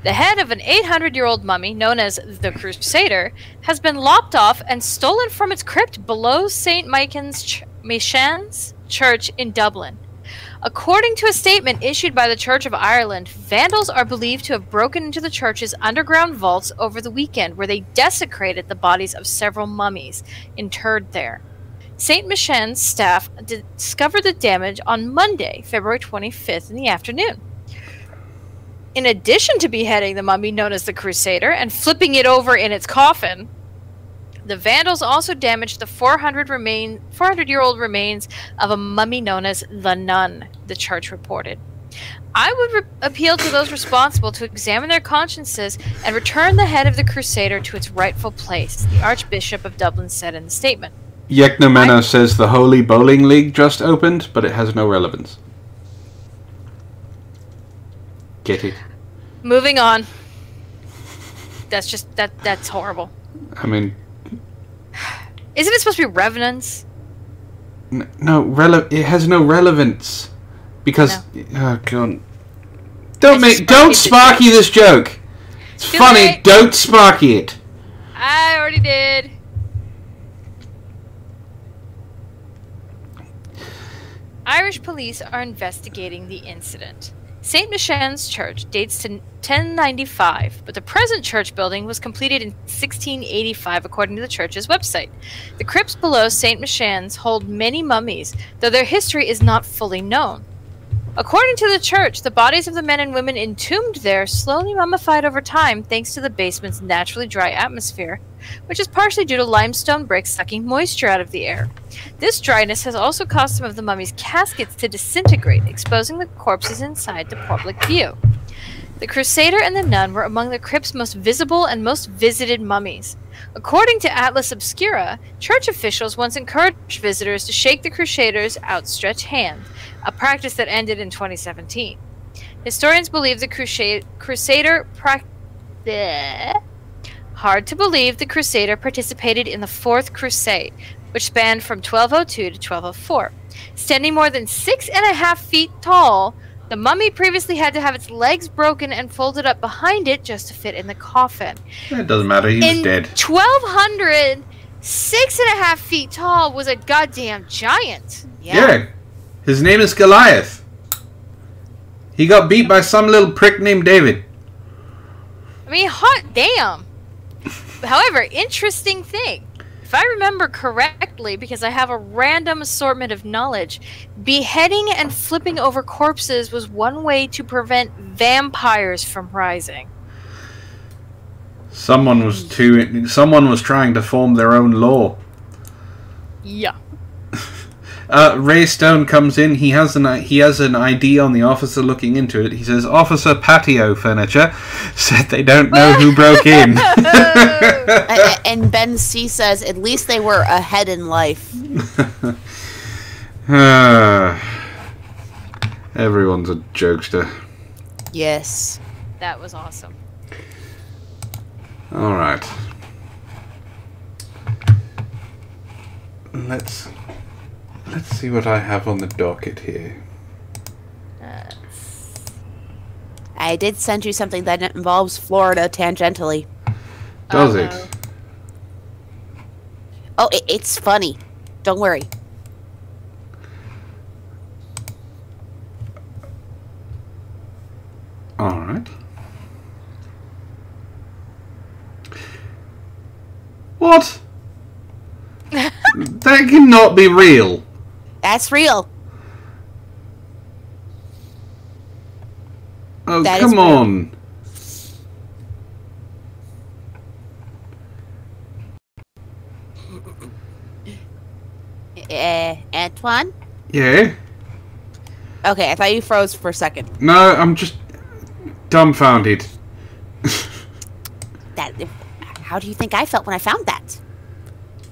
The head of an 800-year-old mummy, known as the Crusader, has been lopped off and stolen from its crypt below St. Michan's Church in Dublin. According to a statement issued by the Church of Ireland, vandals are believed to have broken into the church's underground vaults over the weekend, where they desecrated the bodies of several mummies interred there. St. Michan's staff discovered the damage on Monday, February 25th in the afternoon. In addition to beheading the mummy known as the Crusader and flipping it over in its coffin, the vandals also damaged the 400-year-old remains of a mummy known as the Nun, the church reported. I would appeal to those responsible to examine their consciences and return the head of the Crusader to its rightful place, the Archbishop of Dublin said in the statement. Yeknomena says the Holy Bowling League just opened, but it has no relevance. Get it? Moving on. That's horrible. I mean, isn't it supposed to be revenants? No, it has no relevance because oh god, don't Sparky this joke. It's funny. Don't Sparky it. I already did. Irish police are investigating the incident. St. Michan's Church dates to 1095, but the present church building was completed in 1685 according to the church's website. The crypts below St. Michan's hold many mummies, though their history is not fully known. According to the church, the bodies of the men and women entombed there slowly mummified over time thanks to the basement's naturally dry atmosphere, which is partially due to limestone bricks sucking moisture out of the air. This dryness has also caused some of the mummies' caskets to disintegrate, exposing the corpses inside to public view. The Crusader and the Nun were among the crypt's most visible and most visited mummies. According to Atlas Obscura, church officials once encouraged visitors to shake the Crusader's outstretched hand, a practice that ended in 2017. Historians believe the Crusader Hard to believe the Crusader participated in the Fourth Crusade, which spanned from 1202 to 1204. Standing more than 6.5 feet tall, the mummy previously had to have its legs broken and folded up behind it just to fit in the coffin. It doesn't matter, he was dead. 1200, 6.5 feet tall was a goddamn giant. Yeah. His name is Goliath. He got beat by some little prick named David. I mean, hot damn. However, interesting thing. If I remember correctly, because I have a random assortment of knowledge, beheading and flipping over corpses was one way to prevent vampires from rising. Someone was trying to form their own law. Yeah. Ray Stone comes in. He has an ID on the officer looking into it. He says, "Officer Patio Furniture said they don't know who broke in." And Ben C says, "At least they were ahead in life." Everyone's a jokester. Yes. That was awesome. All right. Let's see what I have on the docket here. I did send you something that involves Florida tangentially. Does it? Oh, it's funny. Don't worry. All right. What? That cannot be real. That's real. Oh, That is come real. on. Antoine? Yeah? Okay, I thought you froze for a second. No, I'm just dumbfounded. How do you think I felt when I found that?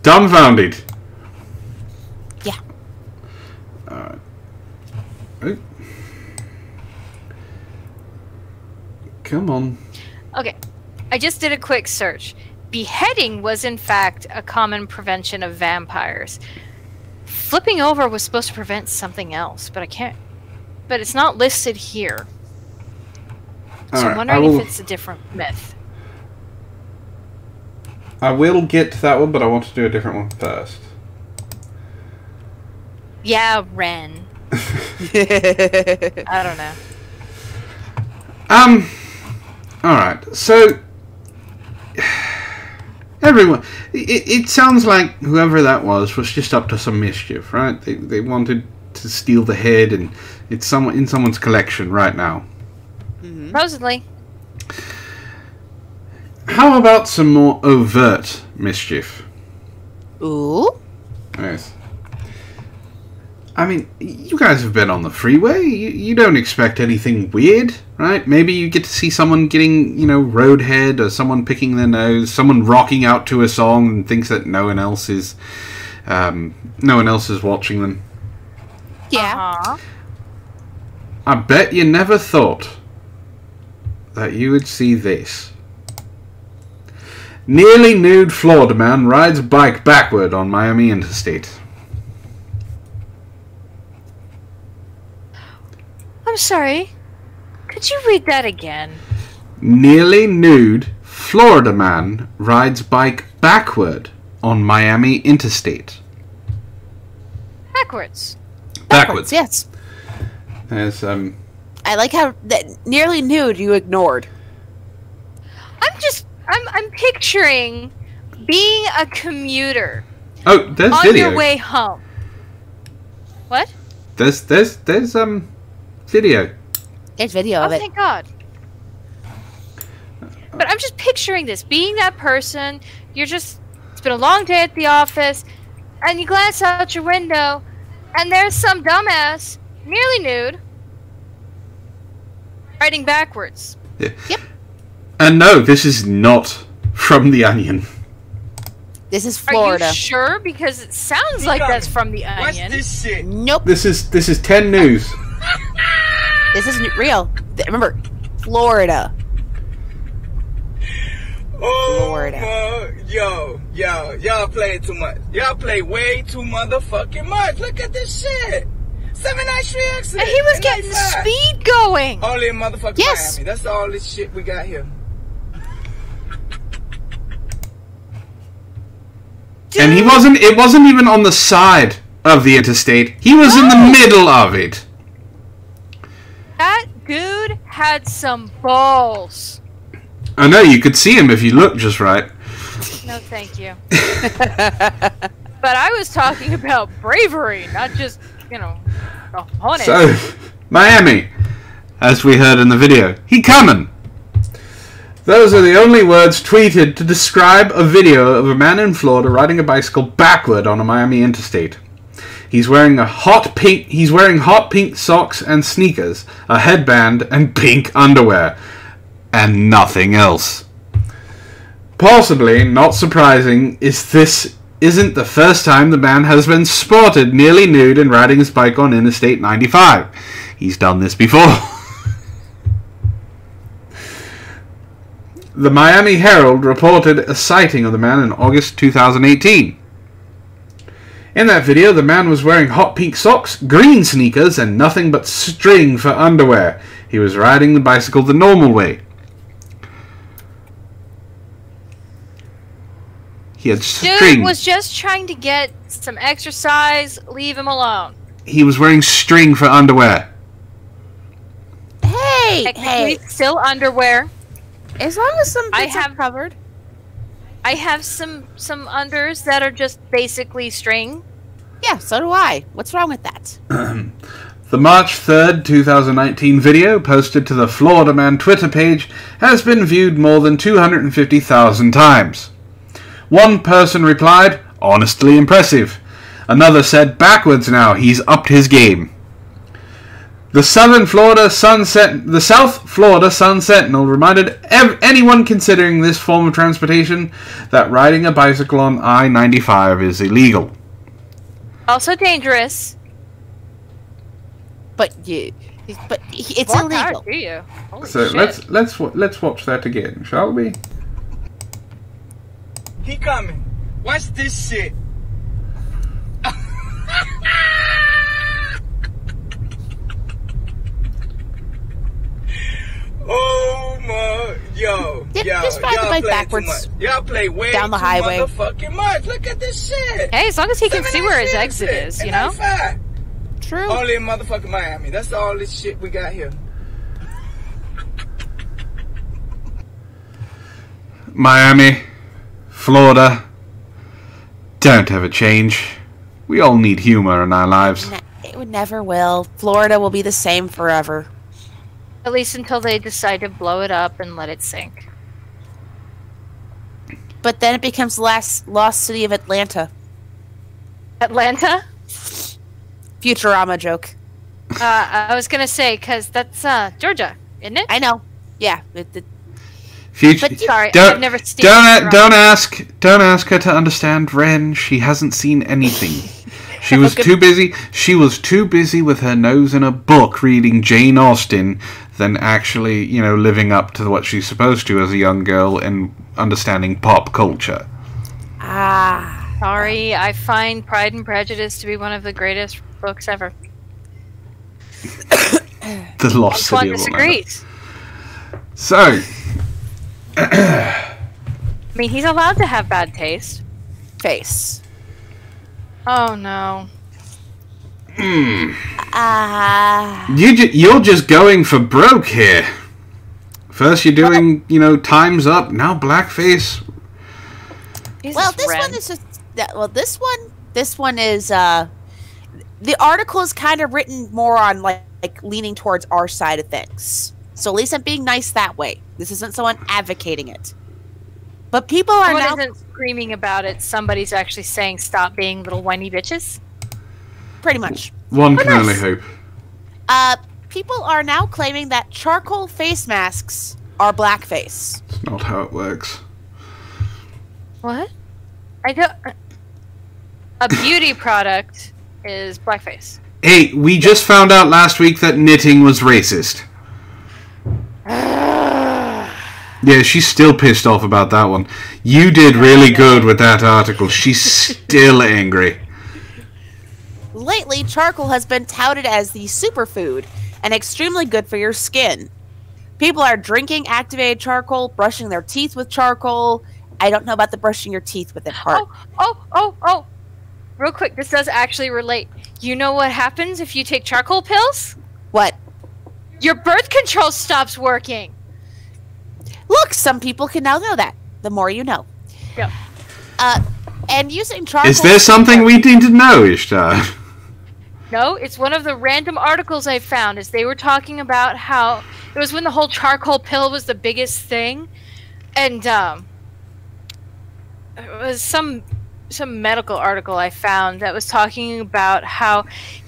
Dumbfounded. Yeah. Oh. Come on. Okay, I just did a quick search. Beheading was in fact a common prevention of vampires. Flipping over was supposed to prevent something else, but I can't. But it's not listed here. So I'm wondering if it's a different myth. I will get to that one, but I want to do a different one first. Yeah, Wren. I don't know. Alright, so everyone, it sounds like whoever that was just up to some mischief, right? They wanted to steal the head, and it's in someone's collection right now. Mm-hmm. Supposedly. How about some more overt mischief? Ooh. Yes. I mean, you guys have been on the freeway. You don't expect anything weird, right? Maybe you get to see someone getting, roadhead, or someone picking their nose, someone rocking out to a song and thinks that no one else is watching them. Yeah. I bet you never thought that you would see this. Nearly nude Florida man rides bike backward on Miami interstate. I'm sorry. Could you read that again? Nearly nude Florida man rides bike backward on Miami interstate. Backwards. Backwards. Yes. There's I like how that nearly nude you ignored. I'm picturing being a commuter Oh, there's on video. your way home. What? There's video. There's video Oh, of it. thank God. But I'm just picturing this. Being that person, it's been a long day at the office, and you glance out your window, and there's some dumbass, nearly nude, riding backwards. Yeah. Yep. And no, this is not from The Onion. This is Are Florida. you sure? Because it sounds like that's from The Onion. this shit? Nope. This is 10 News. This isn't real. Remember, Florida. Florida. Y'all play too much. Y'all play way too motherfucking much. Look at this shit. 793 accident. And he was getting the speed going. Only in motherfucking Yes. Miami. That's all this shit we got here. And it wasn't even on the side of the interstate. He was in the middle of it. That dude had some balls. I know, you could see him if you looked just right. No, thank you. But I was talking about bravery, not just, cojones. So, Miami, as we heard in the video, he coming. Those are the only words tweeted to describe a video of a man in Florida riding a bicycle backward on a Miami interstate. He's wearing hot pink socks and sneakers, a headband, and pink underwear, and nothing else. Possibly not surprising, this isn't the first time the man has been spotted nearly nude and riding his bike on Interstate 95. He's done this before. The Miami Herald reported a sighting of the man in August 2018. In that video, the man was wearing hot pink socks, green sneakers, and nothing but string for underwear. He was riding the bicycle the normal way. He had string. Dude was just trying to get some exercise. Leave him alone. He was wearing string for underwear. Hey! Still underwear. As long as some bits are covered. I have some unders that are just basically string. Yeah, so do I. What's wrong with that? The March 3rd, 2019 video posted to the Florida Man Twitter page has been viewed more than 250,000 times. One person replied, "Honestly impressive." Another said, "Backwards now, he's upped his game." The South Florida Sun Sentinel reminded anyone considering this form of transportation that riding a bicycle on I-95 is illegal. Also dangerous. But it's More illegal. power to you. Holy So shit. let's watch that again, shall we? He coming. Watch this shit. Oh my, yo, Just ride the bike backwards. Y'all play way down the too highway. motherfucking much. Look at this shit. Hey, as long as he can see where his exit is, you know? True. Only in motherfucking Miami. That's all this shit we got here. Miami, Florida, don't ever change. We all need humor in our lives. It never will. Florida will be the same forever. At least until they decide to blow it up and let it sink. But then it becomes the lost city of Atlanta. Atlanta? Futurama joke. I was gonna say, because that's Georgia, isn't it? I know. Yeah. Future, But Sorry, don't, I've never seen don't ask her to understand Wren. She hasn't seen anything. She was too busy. She was too busy with her nose in a book reading Jane Austen than actually, living up to what she's supposed to as a young girl and understanding pop culture. Sorry, I find Pride and Prejudice to be one of the greatest books ever. The Lost City One of Atlanta. disagrees. So, I mean, he's allowed to have bad taste. Face. Oh no. you're just going for broke here. First you're doing, Time's Up. Now Blackface. Well, this one is just. Well, this one is. The article is kind of written more on like leaning towards our side of things. So at least I'm being nice that way. This isn't someone advocating it. But people are now isn't screaming about it. Somebody's actually saying, "Stop being little whiny bitches." pretty much. One can only hope. People are now claiming that charcoal face masks are blackface. It's not how it works. What? I don't. A beauty product is blackface. Hey, we just found out last week that knitting was racist. Yeah, she's still pissed off about that one. You did really good with that article. She's still angry. Lately, charcoal has been touted as the superfood and extremely good for your skin. People are drinking activated charcoal, brushing their teeth with charcoal. I don't know about the brushing your teeth with it part. Oh. Real quick, this does actually relate. You know what happens if you take charcoal pills? What? Your birth control stops working. Look, some people can now know that. The more you know. Yeah. And using charcoal... Is there something we need to know, Ishtar? No, it's one of the random articles I found. Is they were talking about how it was when the whole charcoal pill was the biggest thing, and it was some medical article I found that was talking about how,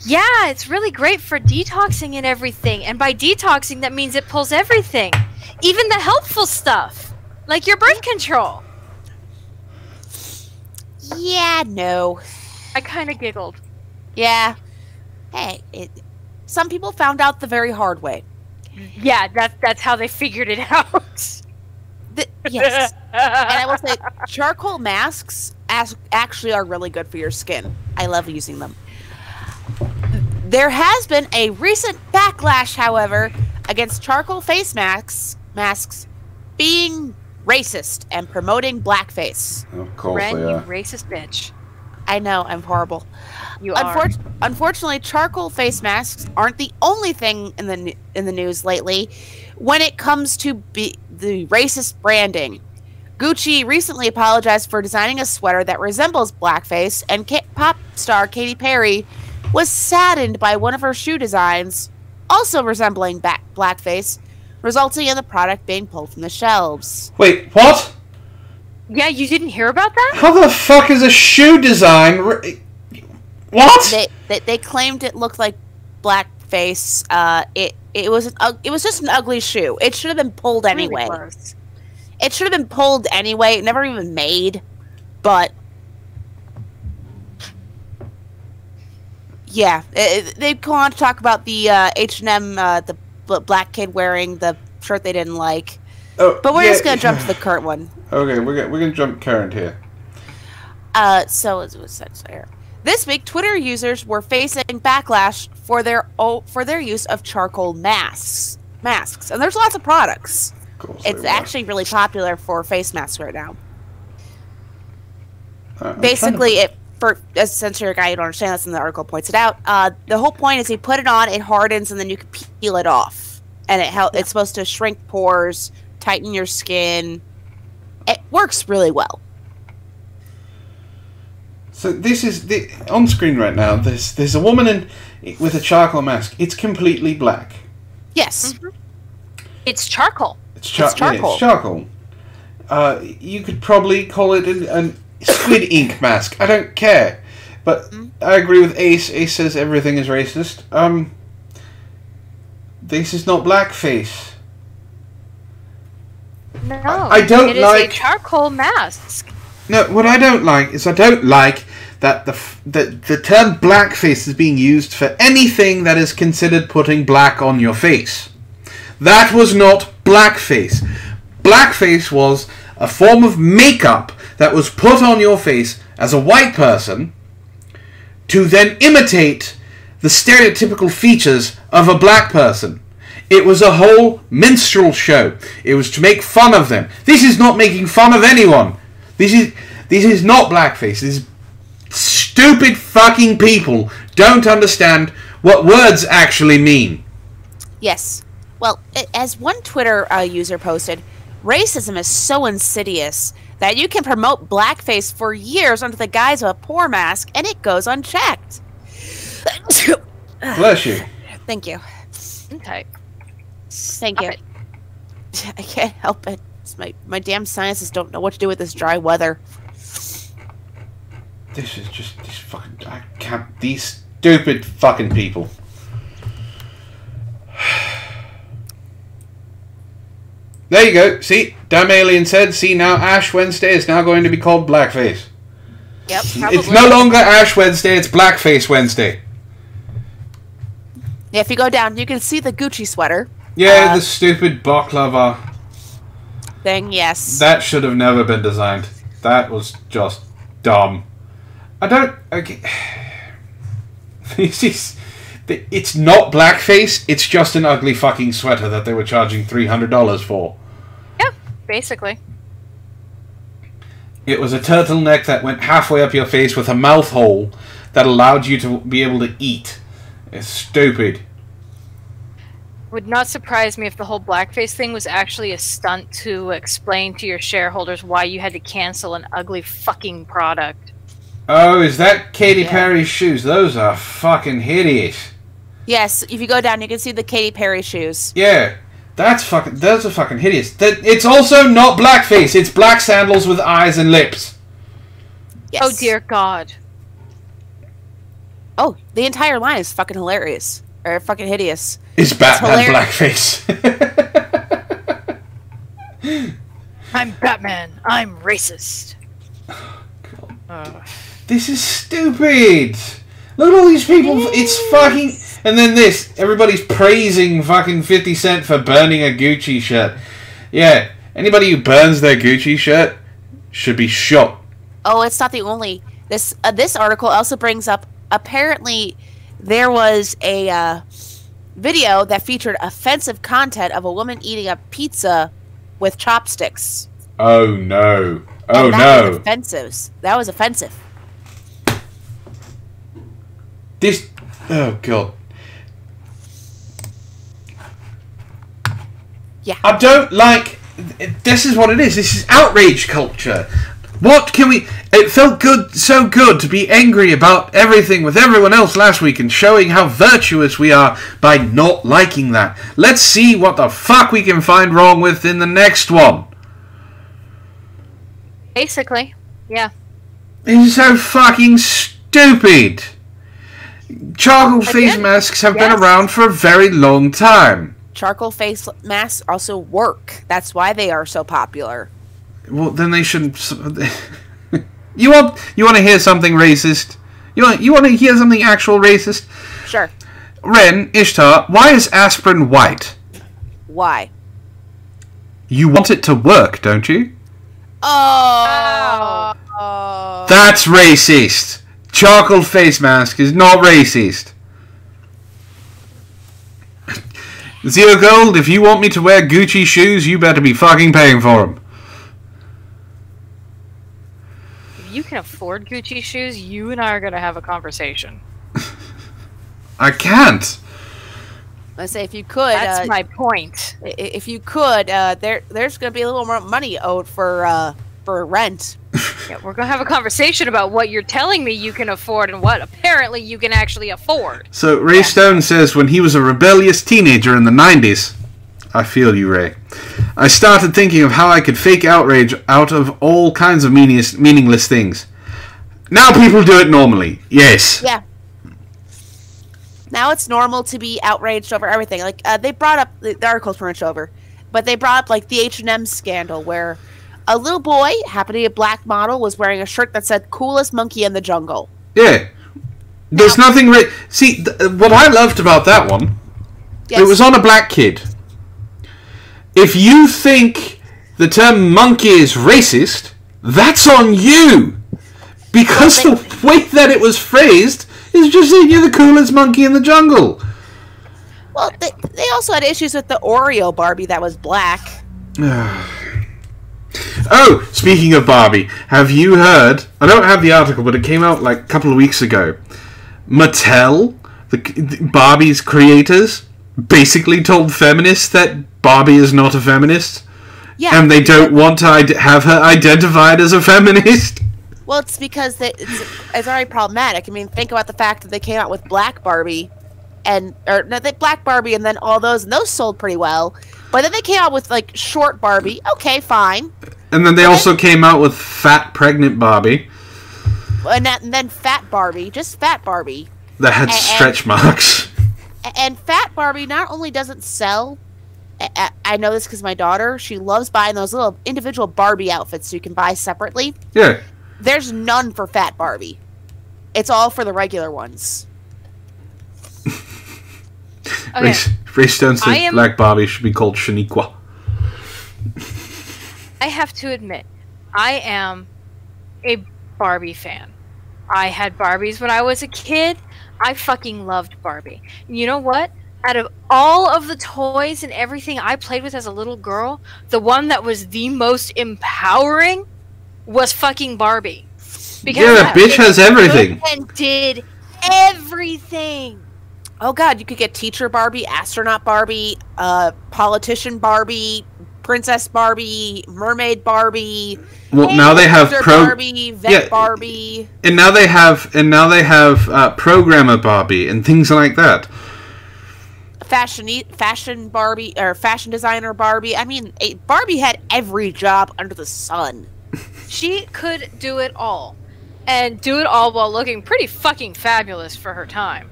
yeah, it's really great for detoxing and everything. And by detoxing, that means it pulls everything, even the helpful stuff, like your birth control. Yeah, no. I kind of giggled. Yeah. Hey, some people found out the very hard way. Yeah, that's how they figured it out. Yes. And I will say, charcoal masks actually are really good for your skin. I love using them. There has been a recent backlash, however, against charcoal face masks being racist and promoting blackface. Of course Wren, they you are. racist bitch. I know, I'm horrible. You are. Unfortunately, charcoal face masks aren't the only thing in the news lately when it comes to the racist branding. Gucci recently apologized for designing a sweater that resembles blackface, and pop star Katy Perry was saddened by one of her shoe designs, also resembling blackface, resulting in the product being pulled from the shelves. Wait, what? Yeah, you didn't hear about that? How the fuck is a shoe design? What? They claimed it looked like blackface. It was just an ugly shoe. It should have been pulled anyway. Really close. It should have been pulled anyway. Never even made. But yeah, they go on to talk about the H&M, the black kid wearing the shirt they didn't like. Oh, But we're yeah. just gonna jump to the current one. Okay, we're gonna jump current here. So it was here. This week, Twitter users were facing backlash for their use of charcoal masks, and there's lots of products. Of course It's they were. actually really popular for face masks right now. I'm Basically, trying as a sensory guy, you don't understand this, and the article points it out. The whole point is you put it on, it hardens, and then you can peel it off, and it's supposed to shrink pores, tighten your skin. It works really well. So this is on screen right now. There's a woman with a charcoal mask. It's completely black. Yes. Mm-hmm. It's charcoal. It's charcoal. Yeah, it's charcoal. You could probably call it a squid ink mask. I don't care. But I agree with Ace. Ace says everything is racist. This is not blackface. No, I don't it is like- a charcoal mask. No, what I don't like is I don't like that the term blackface is being used for anything that is considered putting black on your face. That was not blackface. Blackface was a form of makeup that was put on your face as a white person to then imitate the stereotypical features of a black person. It was a whole minstrel show. It was to make fun of them. This is not making fun of anyone. This is not blackface. These stupid fucking people don't understand what words actually mean. Yes. Well, as one Twitter user posted, racism is so insidious that you can promote blackface for years under the guise of a poor mask, and it goes unchecked. Bless you. Thank you. Okay. Thank you. Stop I can't help it. It's my damn sinuses don't know what to do with this dry weather. This is just I can't. These stupid fucking people. There you go. See, damn alien said. See now, Ash Wednesday is now going to be called Blackface. Yep. It's no longer Ash Wednesday. It's Blackface Wednesday. Yeah, if you go down, you can see the Gucci sweater Yeah, the stupid baklava. thing. Yes. That should have never been designed. That was just dumb. I don't. Okay. It's not blackface. It's just an ugly fucking sweater that they were charging $300 for. Yeah, basically. It was a turtleneck that went halfway up your face with a mouth hole that allowed you to be able to eat. It's stupid. Would not surprise me if the whole blackface thing was actually a stunt to explain to your shareholders why you had to cancel an ugly fucking product. Oh, is that Katy Perry's shoes? Those are fucking hideous. Yes, if you go down, you can see the Katy Perry shoes. Yeah, those are fucking hideous. It's also not blackface. It's black sandals with eyes and lips. Yes. Oh dear God. Oh, the entire line is fucking hilarious. Or fucking hideous. Is Batman hilarious. blackface? I'm Batman. I'm racist. This is stupid. Look at all these people. It's fucking... And then this. Everybody's praising fucking 50 Cent for burning a Gucci shirt. Yeah. Anybody who burns their Gucci shirt should be shot. Oh, it's not the only. This article also brings up, apparently there was a video that featured offensive content of a woman eating a pizza with chopsticks. Oh no. Oh and no. was offensive. That was offensive. This... Oh god. Yeah. I don't like... This is what it is. This is outrage culture. What can we... It felt good, so good to be angry about everything with everyone else last week and showing how virtuous we are by not liking that. Let's see what the fuck we can find wrong with in the next one. Basically, yeah. It's so fucking stupid. Charcoal face masks have been around for a very long time. Charcoal face masks also work. That's why they are so popular. Well, then they shouldn't. You want to hear something racist? You want to hear something actual racist? Sure. Wren, Ishtar, why is aspirin white? Why? You want it to work, don't you? Oh. That's racist. Charcoal face mask is not racist. Zero Gold, if you want me to wear Gucci shoes, you better be fucking paying for them. If you can afford Gucci shoes, you and I are going to have a conversation. I can't. Let's say if you could. That's my point. If you could, there's going to be a little more money owed for rent. Yeah, we're going to have a conversation about what you're telling me you can afford and what apparently you can actually afford. So, Ray Stone says, when he was a rebellious teenager in the 90s, I feel you, Ray, I started thinking of how I could fake outrage out of all kinds of meaningless things. Now people do it normally. Yes. Yeah. Now it's normal to be outraged over everything. Like, they brought up, the article's pretty much over, but they brought up, like, the H&M scandal where a little boy, happened to be a black model, was wearing a shirt that said, "Coolest monkey in the jungle." Yeah. There's nothing... See, what I loved about that one, Yes. it was on a black kid. If you think the term monkey is racist, that's on you! Because the way that it was phrased is just saying you're the coolest monkey in the jungle. Well, they also had issues with the Oreo Barbie that was black. Oh, speaking of Barbie, have you heard... I don't have the article, but it came out like a couple of weeks ago. Mattel, Barbie's creators, basically told feminists that Barbie is not a feminist. Yeah. And they don't want to have her identified as a feminist. Well, it's because it's already problematic. I mean, think about the fact that they came out with Black Barbie, Black Barbie, and then all those, and those sold pretty well. But then they came out with, like, short Barbie. Okay, fine. And then they also came out with fat, pregnant Barbie. And then Fat Barbie, just Fat Barbie. That had stretch marks. And Fat Barbie not only doesn't sell, I know this because my daughter, she loves buying those little individual Barbie outfits so you can buy separately. Yeah. There's none for Fat Barbie. It's all for the regular ones. Okay. Ray Stone says Black Barbie should be called Shaniqua. I have to admit, I am a Barbie fan. I had Barbies when I was a kid. I fucking loved Barbie. You know what? Out of all of the toys and everything I played with as a little girl, the one that was the most empowering was fucking Barbie. Because that bitch has everything. And did everything. Oh god, you could get Teacher Barbie, Astronaut Barbie, Politician Barbie, Princess Barbie, Mermaid Barbie. Well, now they have Barbie, Vet Barbie, and now they have Programmer Barbie and things like that. Fashion Barbie or Fashion Designer Barbie. I mean, Barbie had every job under the sun. She could do it all, and do it all while looking pretty fucking fabulous for her time.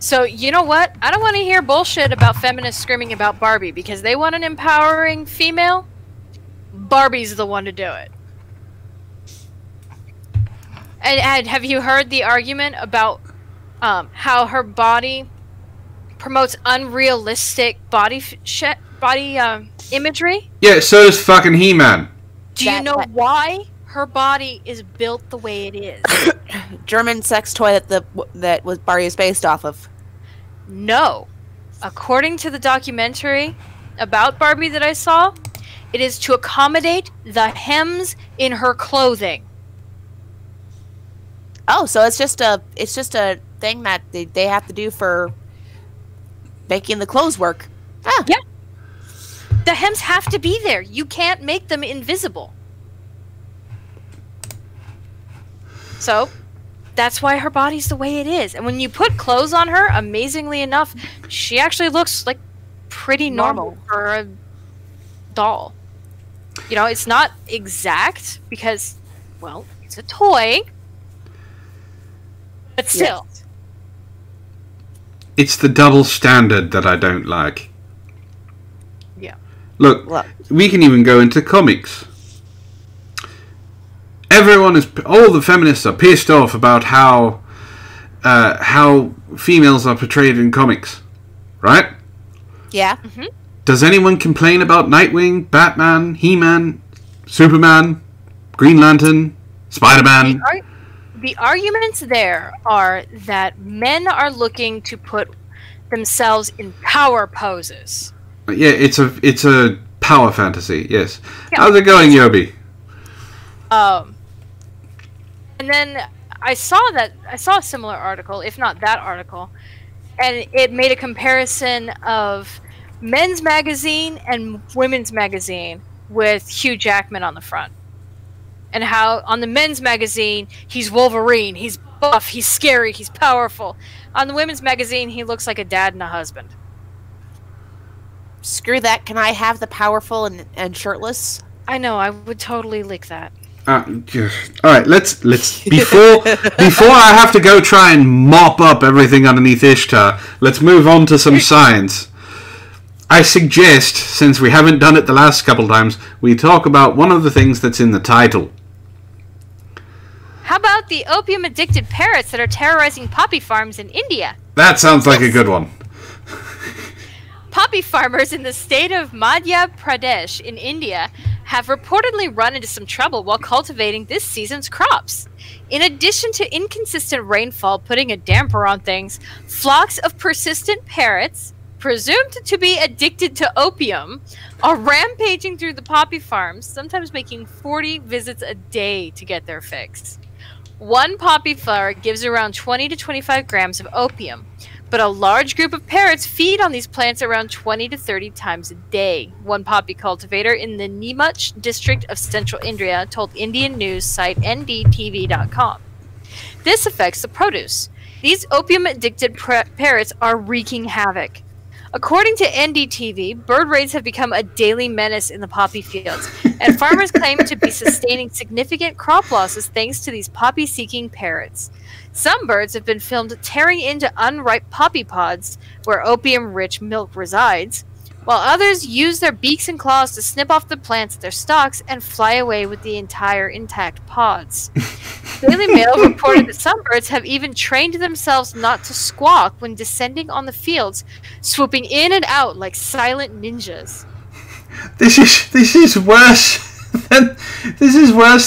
So, you know what? I don't want to hear bullshit about feminists screaming about Barbie, because they want an empowering female. Barbie's the one to do it. And have you heard the argument about how her body promotes unrealistic body imagery. Yeah, so does fucking He-Man. Do you know why her body is built the way it is? German sex toy that was Barbie is based off of. No. According to the documentary about Barbie that I saw, it is to accommodate the hems in her clothing. Oh, so it's just a thing that they have to do for making the clothes work. Ah. Yeah. The hems have to be there. You can't make them invisible. So, that's why her body's the way it is. And when you put clothes on her, amazingly enough, she actually looks like pretty normal for a doll. You know, it's not exact because, well, it's a toy. But still. Yes. It's the double standard that I don't like. Yeah. Look, we can even go into comics. All the feminists are pissed off about how females are portrayed in comics, right? Yeah. Mm-hmm. Does anyone complain about Nightwing, Batman, He-Man, Superman, Green Lantern, Spider-Man? The arguments there are that men are looking to put themselves in power poses. Yeah, it's a power fantasy. Yes. Yeah. How's it going, Yobi? And then I saw a similar article, if not that article, and it made a comparison of men's magazine and women's magazine with Hugh Jackman on the front. And how on the men's magazine, he's Wolverine, he's buff, he's scary, he's powerful. On the women's magazine, he looks like a dad and a husband. Screw that. Can I have the powerful and shirtless? I know, I would totally lick that. All right, let's before I have to go try and mop up everything underneath Ishtar, let's move on to some science. I suggest, since we haven't done it the last couple times, we talk about one of the things that's in the title. How about the opium-addicted parrots that are terrorizing poppy farms in India? That sounds like a good one. Poppy farmers in the state of Madhya Pradesh in India have reportedly run into some trouble while cultivating this season's crops. In addition to inconsistent rainfall putting a damper on things, flocks of persistent parrots, presumed to be addicted to opium, are rampaging through the poppy farms, sometimes making 40 visits a day to get their fix. One poppy flower gives around 20 to 25 grams of opium, but a large group of parrots feed on these plants around 20 to 30 times a day. One poppy cultivator in the Neemuch district of central India told Indian news site ndtv.com. This affects the produce. These opium-addicted parrots are wreaking havoc. According to NDTV, bird raids have become a daily menace in the poppy fields, and farmers claim to be sustaining significant crop losses thanks to these poppy-seeking parrots. Some birds have been filmed tearing into unripe poppy pods where opium-rich milk resides, while others use their beaks and claws to snip off the plants at their stalks and fly away with the entire intact pods. Daily Mail reported that some birds have even trained themselves not to squawk when descending on the fields, swooping in and out like silent ninjas. This is worse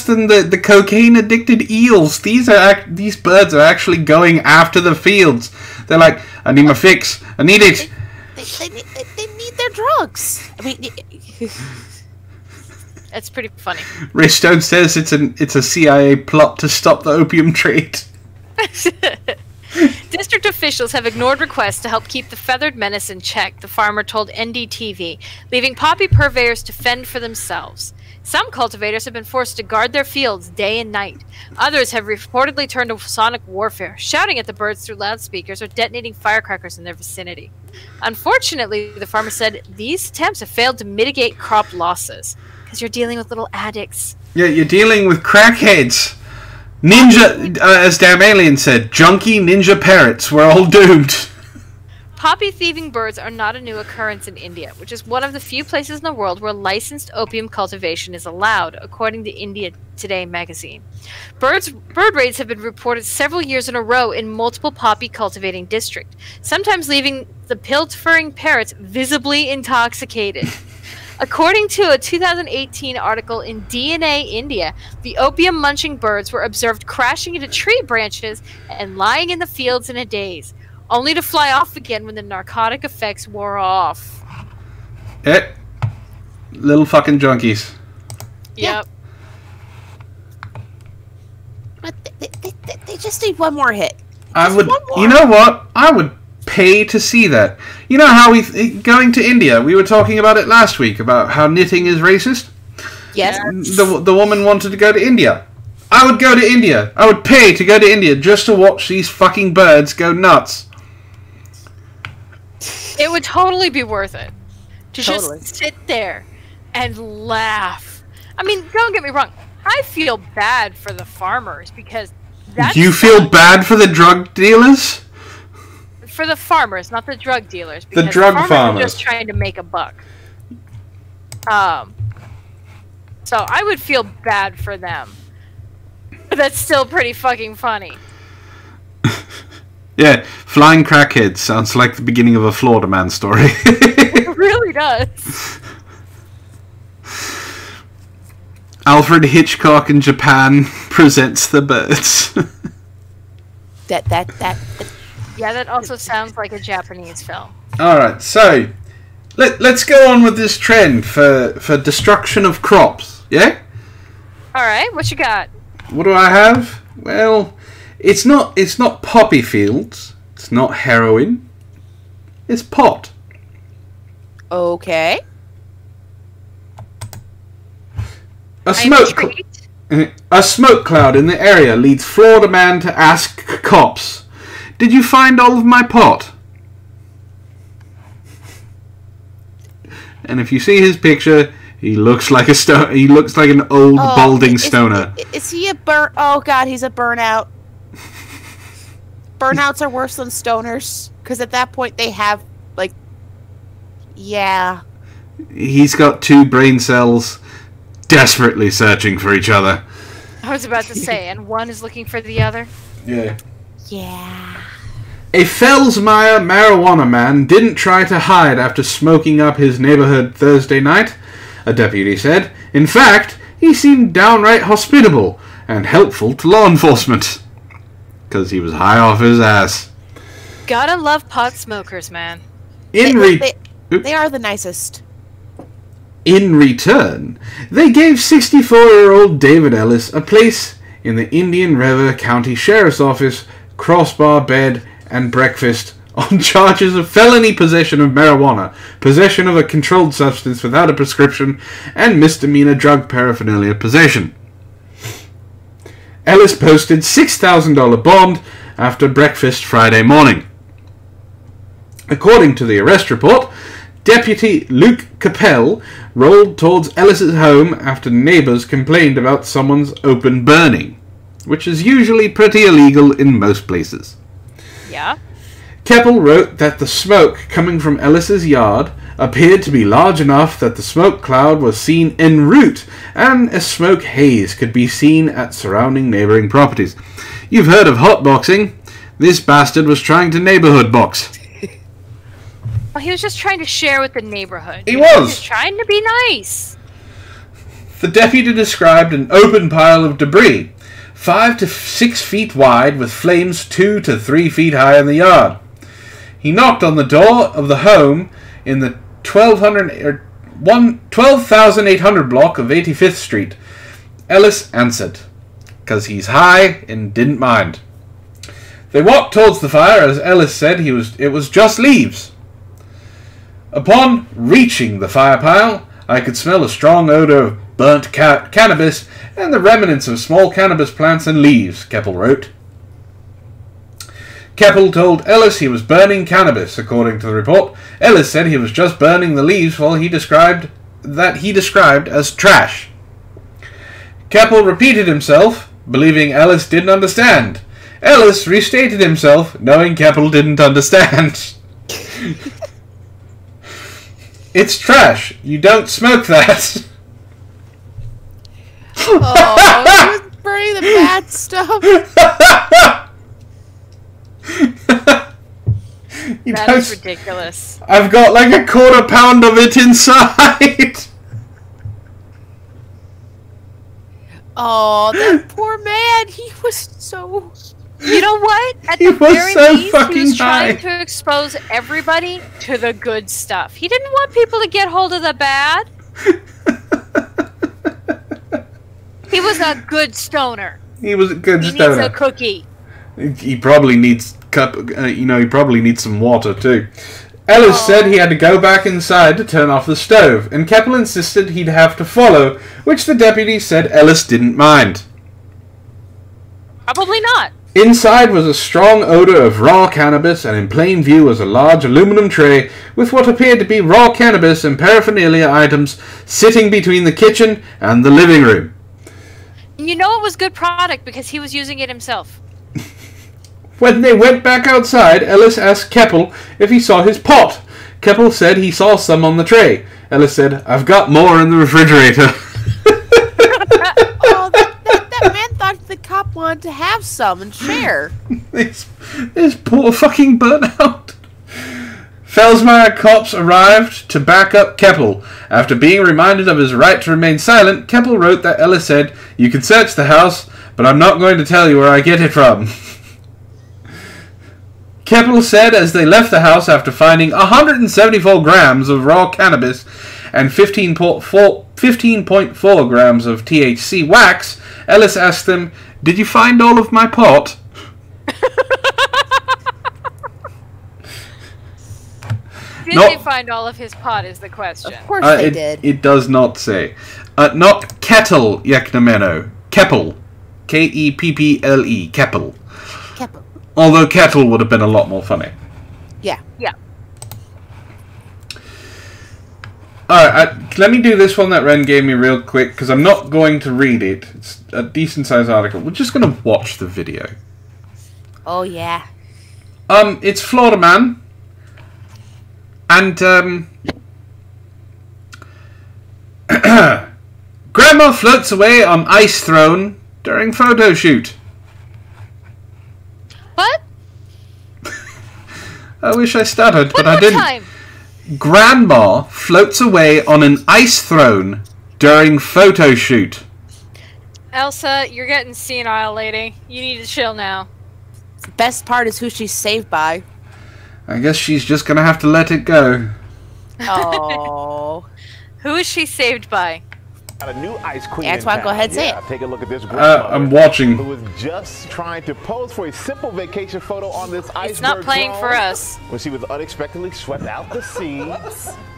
than the cocaine addicted eels. These birds are actually going after the fields. They're like, I need my fix. I need it. They need their drugs. I mean, It's pretty funny. Richstone says it's a CIA plot to stop the opium trade. District officials have ignored requests to help keep the feathered menace in check, the farmer told NDTV, leaving poppy purveyors to fend for themselves. Some cultivators have been forced to guard their fields day and night. Others have reportedly turned to sonic warfare, shouting at the birds through loudspeakers or detonating firecrackers in their vicinity. Unfortunately, the farmer said these attempts have failed to mitigate crop losses, because you're dealing with little addicts. Yeah, you're dealing with crackheads. Ninja, as Damn Alien said, junkie ninja parrots. We're all doomed. Poppy thieving birds are not a new occurrence in India, which is one of the few places in the world where licensed opium cultivation is allowed, according to India Today magazine. Bird raids have been reported several years in a row in multiple poppy cultivating districts, sometimes leaving the pilfering parrots visibly intoxicated. According to a 2018 article in DNA India, the opium-munching birds were observed crashing into tree branches and lying in the fields in a daze, only to fly off again when the narcotic effects wore off. Little fucking junkies. Yep. But they just need one more hit. You know what? I would pay to see that. You know how going to India, we were talking about it last week, about how knitting is racist? Yes. The woman wanted to go to India. I would go to India. I would pay to go to India just to watch these fucking birds go nuts. It would totally be worth it. To Totally. just sit there and laugh. I mean, don't get me wrong. I feel bad for the farmers because that's... You feel bad for the drug dealers? For the farmers, not the drug dealers. The Because drug farmers farmers. are just trying to make a buck. So I would feel bad for them. But that's still pretty fucking funny. Yeah, flying crackheads sounds like the beginning of a Florida Man story. It really does. Alfred Hitchcock in Japan presents the birds. Yeah, that also sounds like a Japanese film. Alright, so let's go on with this trend for destruction of crops, yeah? Alright, what you got? What do I have? Well, it's not poppy fields, it's not heroin, it's pot. Okay. A smoke cloud in the area leads Florida man to ask cops, "Did you find all of my pot?" And if you see his picture, he looks like he looks like an old balding stoner. Is he a Oh god, he's a burnout. Burnouts are worse than stoners because at that point they have yeah. He's got two brain cells desperately searching for each other. I was about to say, and one is looking for the other. Yeah. Yeah. A Fellsmire marijuana man didn't try to hide after smoking up his neighborhood Thursday night, a deputy said. In fact, he seemed downright hospitable and helpful to law enforcement. Because he was high off his ass. Gotta love pot smokers, man. They are the nicest. In return, they gave 64-year-old David Ellis a place in the Indian River County Sheriff's Office, crossbar bed and breakfast on charges of felony possession of marijuana, possession of a controlled substance without a prescription, and misdemeanor drug paraphernalia possession. Ellis posted $6,000 bond after breakfast Friday morning. According to the arrest report, Deputy Luke Capel rolled towards Ellis's home after neighbours complained about someone's open burning, which is usually pretty illegal in most places. Yeah? Keppel wrote that the smoke coming from Ellis's yard appeared to be large enough that the smoke cloud was seen en route, and a smoke haze could be seen at surrounding neighbouring properties. You've heard of hotboxing. This bastard was trying to neighbourhood box. Well, he was just trying to share with the neighborhood. He was! He was trying to be nice. The deputy described an open pile of debris, 5 to 6 feet wide with flames 2 to 3 feet high in the yard. He knocked on the door of the home in the 12,800 block of 85th Street. Ellis answered, because he's high and didn't mind. They walked towards the fire, as Ellis said it was just leaves. Upon reaching the fire pile, I could smell a strong odor of burnt cannabis and the remnants of small cannabis plants and leaves, Keppel wrote. Keppel told Ellis he was burning cannabis, according to the report. Ellis said he was just burning the leaves while he described as trash. Keppel repeated himself, believing Ellis didn't understand. Ellis restated himself, knowing Keppel didn't understand. It's trash. You don't smoke that. Oh, he was burning the bad stuff. That is ridiculous. I've got like a quarter pound of it inside. Oh, that poor man. He was so... You know what? At He the was very so least, fucking he was trying high. to expose everybody to the good stuff. He didn't want people to get hold of the bad. He was a good stoner. He was a good He stoner. needs a cookie. He probably needs he probably needs some water too. Ellis said he had to go back inside to turn off the stove, and Keppel insisted he'd have to follow, which the deputy said Ellis didn't mind. Probably not. Inside was a strong odor of raw cannabis, and in plain view was a large aluminum tray with what appeared to be raw cannabis and paraphernalia items sitting between the kitchen and the living room. You know it was good product because he was using it himself. When they went back outside, Ellis asked Keppel if he saw his pot. Keppel said he saw some on the tray. Ellis said, "I've got more in the refrigerator." Oh, that man thought the cop wanted to have some and share. This poor fucking burnout. Fellsmire cops arrived to back up Keppel. After being reminded of his right to remain silent, Keppel wrote that Ellis said, "You can search the house, but I'm not going to tell you where I get it from." Keppel said as they left the house after finding 174 grams of raw cannabis and 15.4 grams of THC wax, Ellis asked them, "Did you find all of my pot?" Did they find all of his pot is the question. Of course they did. It does not say. Not kettle, Yeknemeno. Keppel. K-E-P-P-L-E. Keppel. Keppel. Although kettle would have been a lot more funny. Yeah. Yeah. Alright, let me do this one that Wren gave me real quick, because I'm not going to read it. It's a decent-sized article. We're just going to watch the video. Oh, yeah. It's Florida Man. And, Grandma floats away on ice throne during photo shoot. What? I wish I stuttered, but One I more didn't. time. Grandma floats away on an ice throne during photo shoot. Elsa, you're getting senile, lady. You need to chill now. The best part is who she's saved by. I guess she's just gonna have to let it go. Oh. Who is she saved by? Got a new ice queen. Antoine, go ahead, say it. Take a look at this grandmother I'm watching. who was just trying to pose for a simple vacation photo on this iceberg. It's not playing drone for us. when she was unexpectedly swept out to sea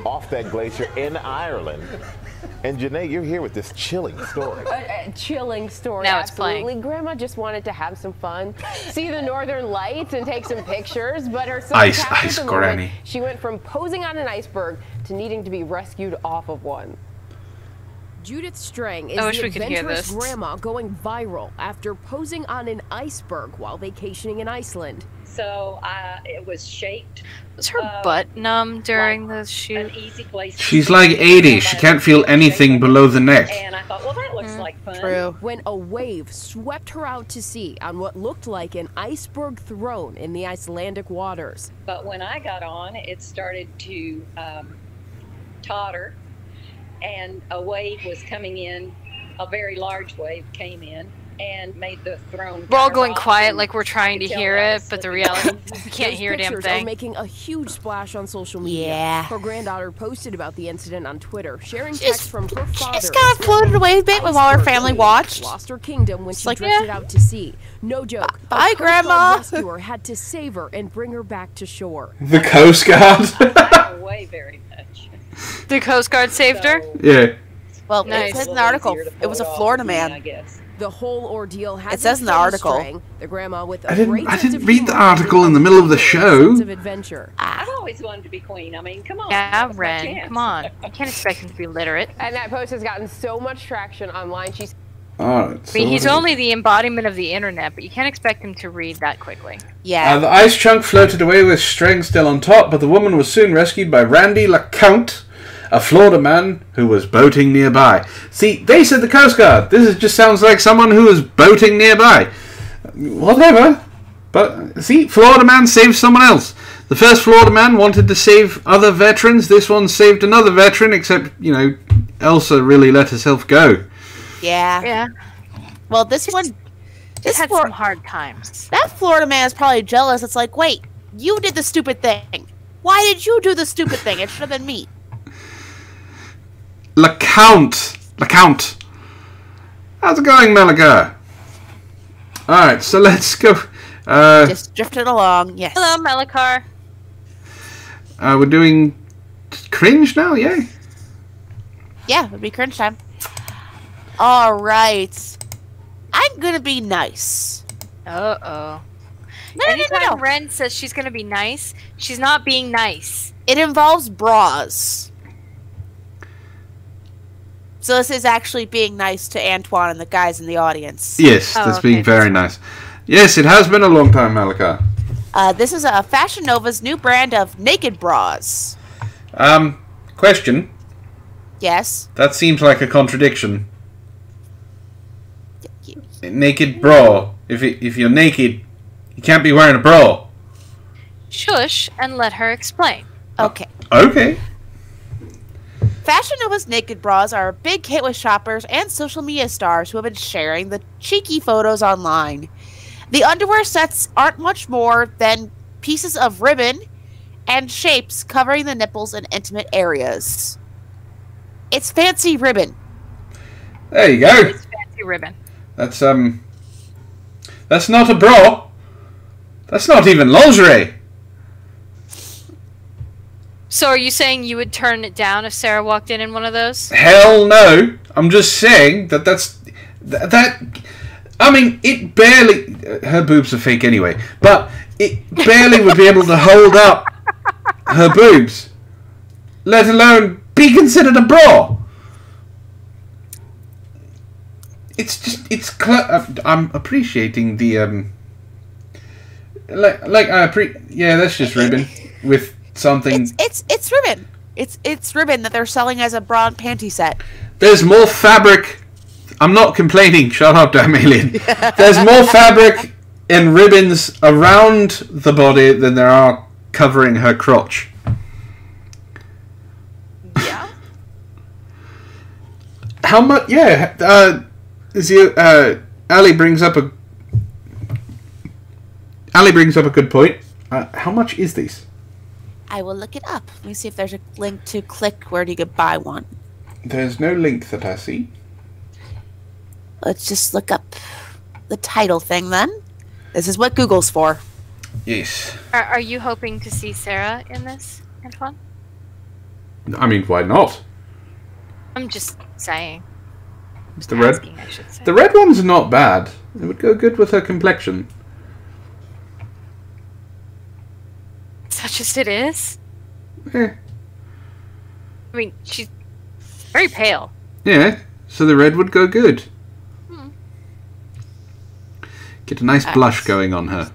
off that glacier in Ireland. And Janae, you're here with this chilling story. A chilling story. Now it's absolutely. playing. Grandma just wanted to have some fun, see the northern lights, and take some pictures. But her son Ice, captured ice, the moment. granny. She went from posing on an iceberg to needing to be rescued off of one. Judith Strang is I wish the we could hear adventurous this. grandma going viral after posing on an iceberg while vacationing in Iceland. So it was shaped. Was her butt numb during the An shoot? easy place. She's like 80. She can't feel anything below the neck. And I thought, well, that looks like fun. True. When a wave swept her out to sea on what looked like an iceberg throne in the Icelandic waters. But when I got on, it started to totter, and a wave was coming in. A very large wave came in and made the throne. We're all kind of going rock, quiet and like we're trying to I could hear tell I it, was but the slipping. reality is we can't Those hear a damn pictures are thing. making a huge splash on social media. Yeah. Her granddaughter posted about the incident on Twitter, sharing She text just- from her father. Just kind of floated away a bit with all her family watched. Lost her kingdom when she like, drifted out to sea. No joke. Bye, a Grandma. Coast Guard rescuer had to save her and bring her back to shore. The Coast Guard. I ran away very much. The Coast Guard saved her? So Yeah. Well, Nice. it says in a the little article, easier to it was a pull off Florida for me, man. I guess. The whole ordeal has It says in the article. The grandma with a I didn't- great I sense didn't of read the humor article and in the middle of the a show. sense of adventure. I've always wanted to be queen. I mean, come on. Yeah, that was my Wren. chance. Come on. You can't expect him to be literate. And that post has gotten so much traction online. She's Alright. I mean, he's only the embodiment of the internet, but you can't expect him to read that quickly. Yeah. The ice chunk floated away with string still on top, but the woman was soon rescued by Randy LeCount, a Florida man who was boating nearby. See, they said the Coast Guard. Just sounds like someone who was boating nearby. Whatever. But, see, Florida man saved someone else. The first Florida man wanted to save other veterans. This one saved another veteran, except, you know, Elsa really let herself go. Yeah. Yeah. Well, this one... This had some hard times. That Florida man is probably jealous. It's like, wait, you did the stupid thing. Why did you do the stupid thing? It should have been me. LeCount. How's it going, Malaga? Alright, so let's go... Just drifted along, yes. Hello, Melikar. We're doing cringe now, yeah? Yeah, it would be cringe time. Alright. I'm gonna be nice. Uh-oh. No. Wren says she's gonna be nice, she's not being nice. It involves bras. So this is actually being nice to Antoine and the guys in the audience. Yes, that's being very nice. Yes, it has been a long time, Malika. This is Fashion Nova's new brand of naked bras. Question. Yes. That seems like a contradiction. Naked bra. If you're naked, you can't be wearing a bra. Shush and let her explain. Okay. Okay. Fashion Nova's naked bras are a big hit with shoppers and social media stars who have been sharing the cheeky photos online. The underwear sets aren't much more than pieces of ribbon and shapes covering the nipples and intimate areas. It's fancy ribbon. There you go. It's fancy ribbon. That's not a bra. That's not even lingerie. So are you saying you would turn it down if Sarah walked in one of those? Hell no. I'm just saying that I mean, it barely... Her boobs are fake anyway. But it barely would be able to hold up her boobs. Let alone be considered a bra. It's just... I'm appreciating the... Yeah, that's just ribbon. With something... It's ribbon. It's ribbon that they're selling as a bra and panty set. There's more fabric... I'm not complaining. Shut up, damn alien. There's more fabric and ribbons around the body than there are covering her crotch. Yeah. How much? Yeah. Ali brings up a good point. How much is this? I will look it up. Let me see if there's a link to click where you could buy one. There's no link that I see. Let's just look up the title thing then. This is what Google's for. Yes. Are you hoping to see Sarah in this, Antoine? I mean, why not? I'm just saying. The red one's not bad. It would go good with her complexion. Such as it is? Yeah. I mean, she's very pale. Yeah, so the red would go good. Get a nice blush going on her.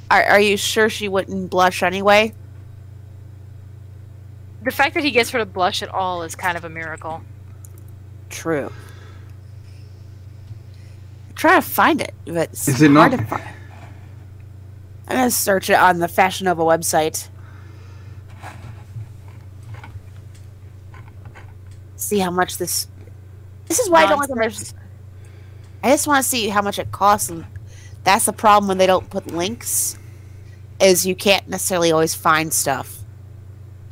Are you sure she wouldn't blush anyway? The fact that he gets her to blush at all is kind of a miracle. True. I'm trying to find it, but it's is it hard not? to find. I'm going to search it on the Fashion Nova website. See how much this... This is why I don't like when there's... I just want to see how much it costs, and that's the problem when they don't put links, is you can't necessarily always find stuff.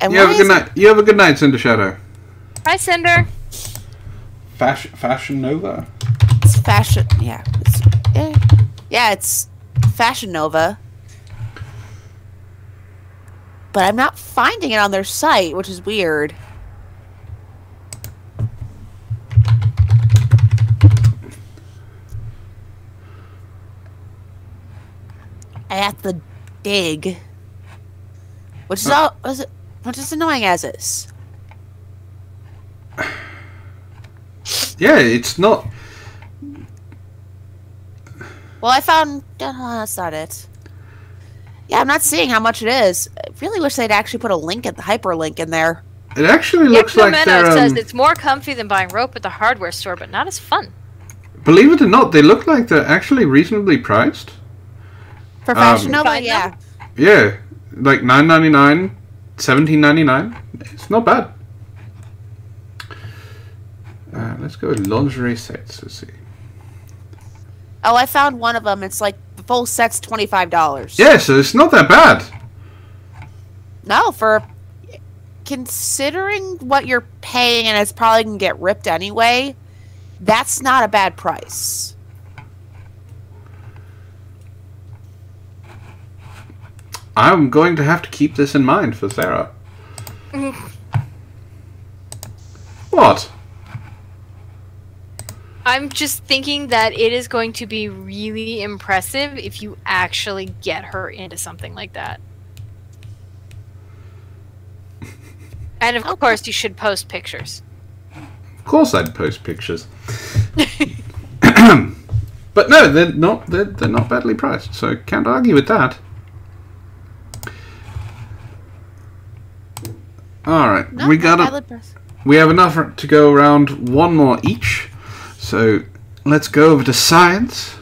And you have a good night. You have a good night, Cinder Shadow. Hi, Cinder. Fashion Nova. It's fashion. Yeah. It's Fashion Nova. But I'm not finding it on their site, which is weird. I have to dig, which is which is annoying as is. Yeah, it's not... Well, I found... that's not it. Yeah, I'm not seeing how much it is. I really wish they'd actually put a link at the hyperlink in there. It actually looks like they're... says it's more comfy than buying rope at the hardware store, but not as fun. Believe it or not, they look like they're actually reasonably priced. For Fashion Nova, yeah. Yeah, like $9.99, $17.99. It's not bad. Let's go with lingerie sets. Let's see. Oh, I found one of them. It's like the full set's $25. Yeah, so it's not that bad. No, for considering what you're paying, and it's probably going to get ripped anyway, that's not a bad price. I'm going to have to keep this in mind for Sarah. What? I'm just thinking that it is going to be really impressive if you actually get her into something like that. And of course, you should post pictures. Of course I'd post pictures. But no, they're not badly priced, so can't argue with that. Alright, we have enough to go around one more each. So let's go over to science.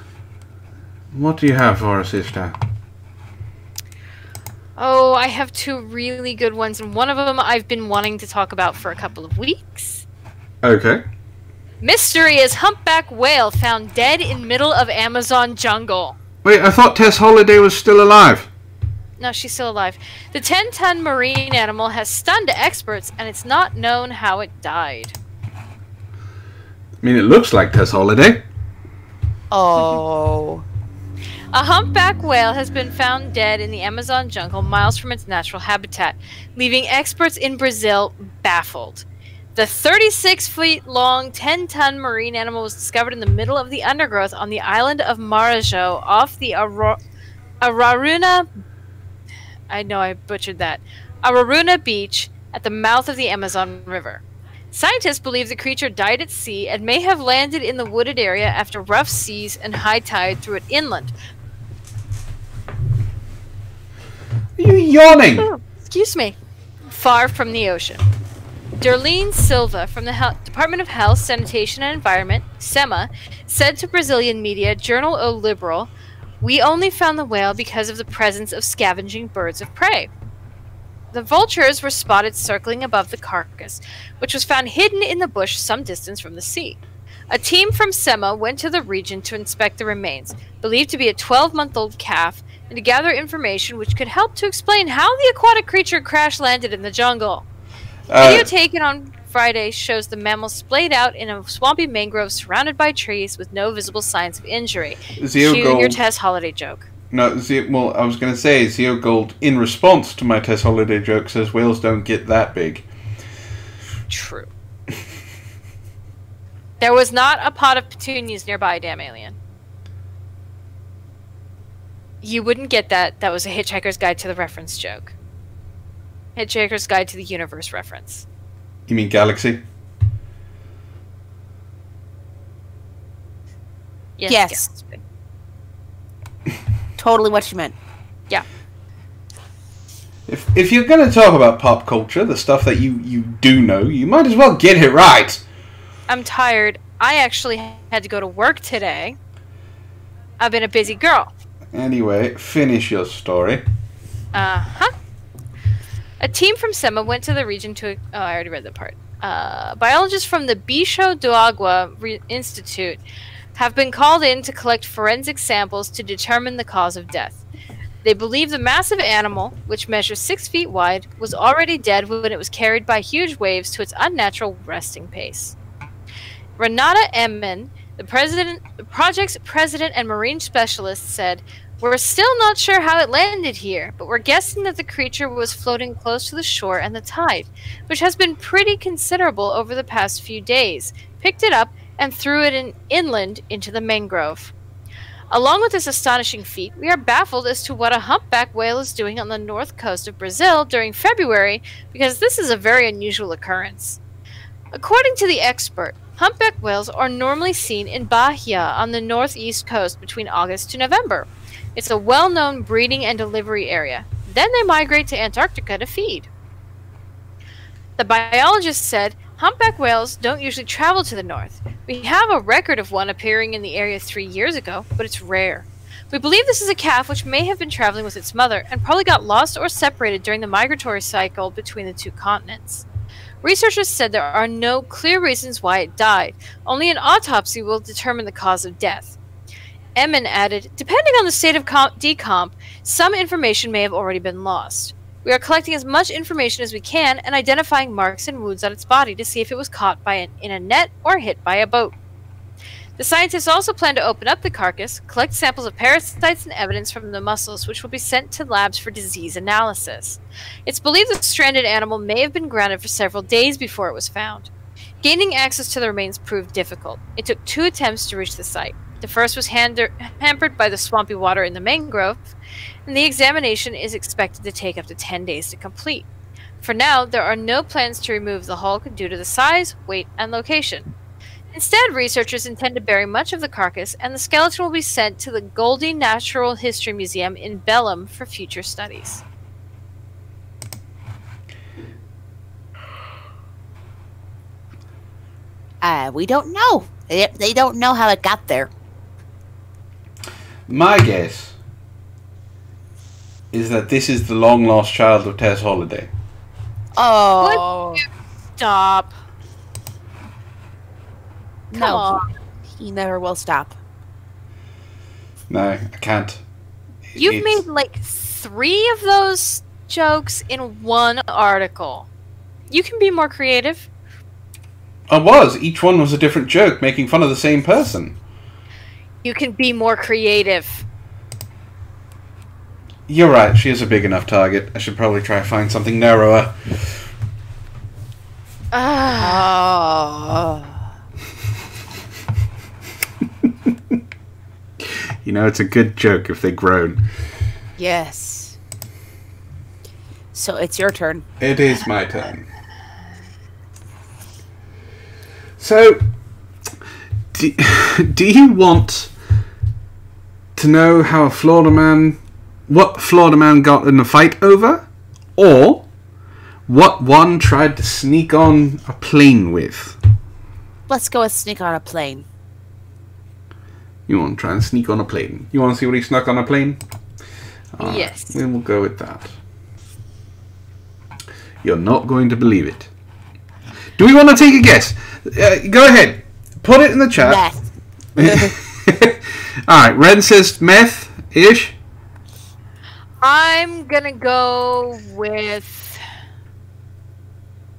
What do you have for us, sister? Oh, I have two really good ones, and one of them I've been wanting to talk about for a couple of weeks. Okay. Mysterious humpback whale found dead in middle of Amazon jungle. Wait, I thought Tess Holiday was still alive. No, she's still alive. The 10-ton marine animal has stunned experts, and it's not known how it died. I mean, it looks like Tess Holiday. Oh. A humpback whale has been found dead in the Amazon jungle miles from its natural habitat, leaving experts in Brazil baffled. The 36-foot-long, 10-ton marine animal was discovered in the middle of the undergrowth on the island of Marajó off the Araruna... I know I butchered that. Araruna Beach at the mouth of the Amazon River. Scientists believe the creature died at sea and may have landed in the wooded area after rough seas and high tide threw it inland. Are you yawning? Oh, excuse me. Far from the ocean. Darlene Silva from the Department of Health, Sanitation and Environment, SEMA, said to Brazilian media Journal O Liberal, "We only found the whale because of the presence of scavenging birds of prey." The vultures were spotted circling above the carcass, which was found hidden in the bush some distance from the sea. A team from SEMA went to the region to inspect the remains, believed to be a 12-month-old calf, and to gather information which could help to explain how the aquatic creature crash-landed in the jungle. Video taken on Friday shows the mammal splayed out in a swampy mangrove surrounded by trees with no visible signs of injury. Cue your Tess Holiday joke. No, well, I was going to say, Zeo Gold, in response to my Tess Holiday joke, says whales don't get that big. True. There was not a pot of petunias nearby, damn alien. You wouldn't get that. That was a Hitchhiker's Guide to the Reference joke. Hitchhiker's Guide to the Universe reference. You mean Galaxy? Yes. Totally what you meant. Yeah. If you're going to talk about pop culture, the stuff that you do know, you might as well get it right. I'm tired. I actually had to go to work today. I've been a busy girl. Anyway, finish your story. Uh-huh. A team from SEMA went to the region to... Oh, I already read that part. Biologists from the Bicho do Agua Institute have been called in to collect forensic samples to determine the cause of death. They believe the massive animal, which measures 6 feet wide, was already dead when it was carried by huge waves to its unnatural resting pace. Renata Emmen, the project's president and marine specialist, said, "We're still not sure how it landed here, but we're guessing that the creature was floating close to the shore and the tide, which has been pretty considerable over the past few days, picked it up and threw it inland into the mangrove. Along with this astonishing feat, we are baffled as to what a humpback whale is doing on the north coast of Brazil during February, because this is a very unusual occurrence. According to the expert, humpback whales are normally seen in Bahia on the northeast coast between August to November. It's a well-known breeding and delivery area. Then they migrate to Antarctica to feed. The biologist said, humpback whales don't usually travel to the north. We have a record of one appearing in the area 3 years ago, but it's rare. We believe this is a calf which may have been traveling with its mother and probably got lost or separated during the migratory cycle between the two continents. Researchers said there are no clear reasons why it died. Only an autopsy will determine the cause of death. Emin added, depending on the state of decomp, some information may have already been lost. We are collecting as much information as we can and identifying marks and wounds on its body to see if it was caught in a net or hit by a boat. The scientists also plan to open up the carcass, collect samples of parasites and evidence from the muscles, which will be sent to labs for disease analysis. It's believed the stranded animal may have been grounded for several days before it was found. Gaining access to the remains proved difficult. It took 2 attempts to reach the site. The first was hampered by the swampy water in the mangrove, and the examination is expected to take up to 10 days to complete. For now, there are no plans to remove the hulk due to the size, weight, and location. Instead, researchers intend to bury much of the carcass, and the skeleton will be sent to the Goldie Natural History Museum in Belém for future studies. We don't know. They don't know how it got there. My guess is that this is the long-lost child of Tess Holiday. Oh. Stop. No, he never will stop. No, I can't. You've made like 3 of those jokes in one article. You can be more creative. I was. Each one was a different joke, making fun of the same person. You can be more creative. You're right, she is a big enough target. I should probably try to find something narrower. You know, it's a good joke if they groan. Yes. So it's your turn. It is my turn. So, do you want to know how what Florida man got in a fight over? Or what one tried to sneak on a plane with? Let's go with sneak on a plane. You want to try and sneak on a plane? You want to see what he snuck on a plane? All yes. Right, we'll go with that. You're not going to believe it. Do we want to take a guess? Go ahead. Put it in the chat. Meth. Alright, Wren says meth-ish. I'm gonna go with...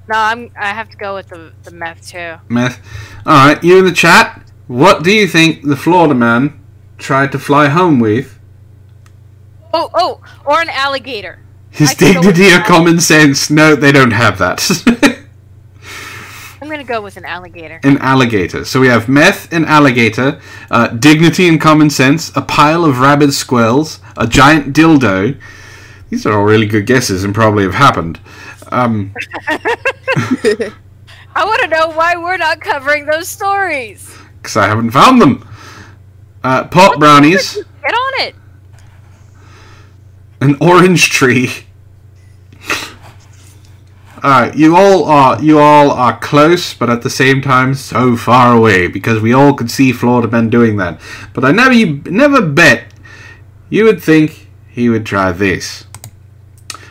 No, I have to go with the meth too. Meth. Alright, you in the chat. What do you think the Florida man tried to fly home with? Oh, or an alligator. His dignity or common sense? No, they don't have that. I'm gonna go with an alligator. An alligator. So we have meth and alligator, dignity and common sense, a pile of rabid squirrels, a giant dildo. These are all really good guesses and probably have happened. I want to know why we're not covering those stories. Because I haven't found them. Pot brownies. Get on it. An orange tree. Alright, you all are close, but at the same time so far away, because we all could see Florida men doing that. But I never bet you would think he would try this.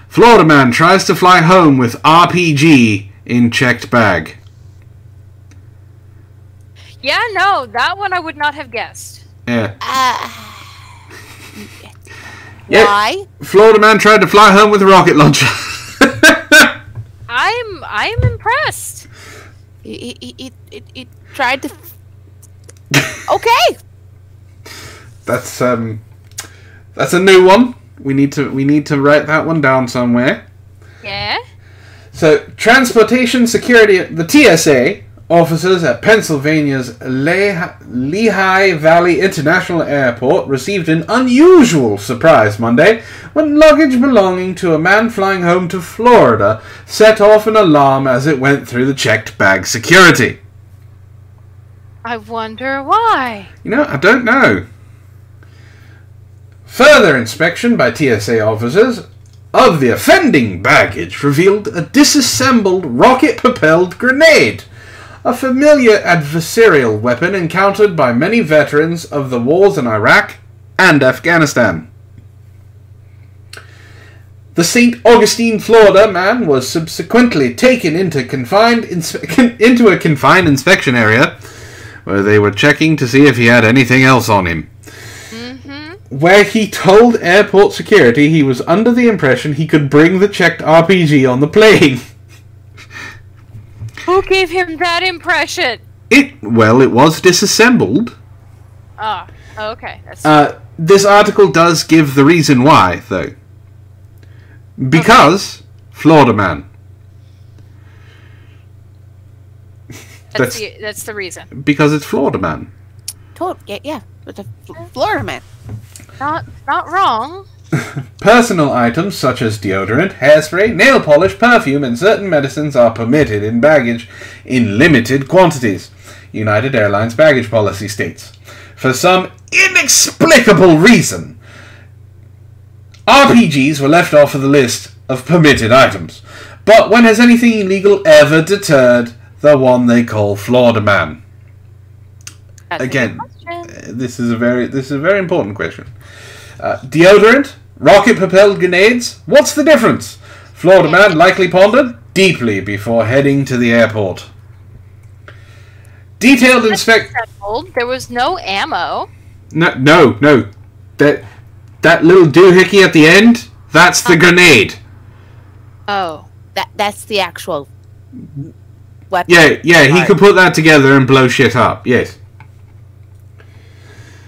Florida man tries to fly home with RPG in checked bag. Yeah, no, that one I would not have guessed. Yeah. Why? Florida man tried to fly home with a rocket launcher. I'm impressed. He tried to. Okay. That's a new one. We need to write that one down somewhere. Yeah. So transportation security, the TSA Officers at Pennsylvania's Lehigh Valley International Airport received an unusual surprise Monday when luggage belonging to a man flying home to Florida set off an alarm as it went through the checked bag security. I wonder why. I don't know. Further inspection by TSA officers of the offending baggage revealed a disassembled rocket-propelled grenade, a familiar adversarial weapon encountered by many veterans of the wars in Iraq and Afghanistan. The St. Augustine, Florida man was subsequently taken into a confined inspection area where they were checking to see if he had anything else on him. Where he told airport security he was under the impression he could bring the checked RPG on the plane. Who gave him that impression? It was disassembled. Ah, okay. This article does give the reason why, though. Because Florida man. That's the reason. Because it's Florida man. Yeah. It's a Florida man. Not wrong. Personal items such as deodorant, hairspray, nail polish, perfume, and certain medicines are permitted in baggage in limited quantities, United Airlines baggage policy states. For some inexplicable reason, RPGs were left off of the list of permitted items. But when has anything illegal ever deterred the one they call Florida man? Again, this is a very important question. Deodorant, rocket-propelled grenades. What's the difference? Florida man likely pondered deeply before heading to the airport. Detailed inspection. There was no ammo. No. That little doohickey at the end. That's the grenade. Oh, that's the actual weapon. Yeah. He could put that together and blow shit up. Yes.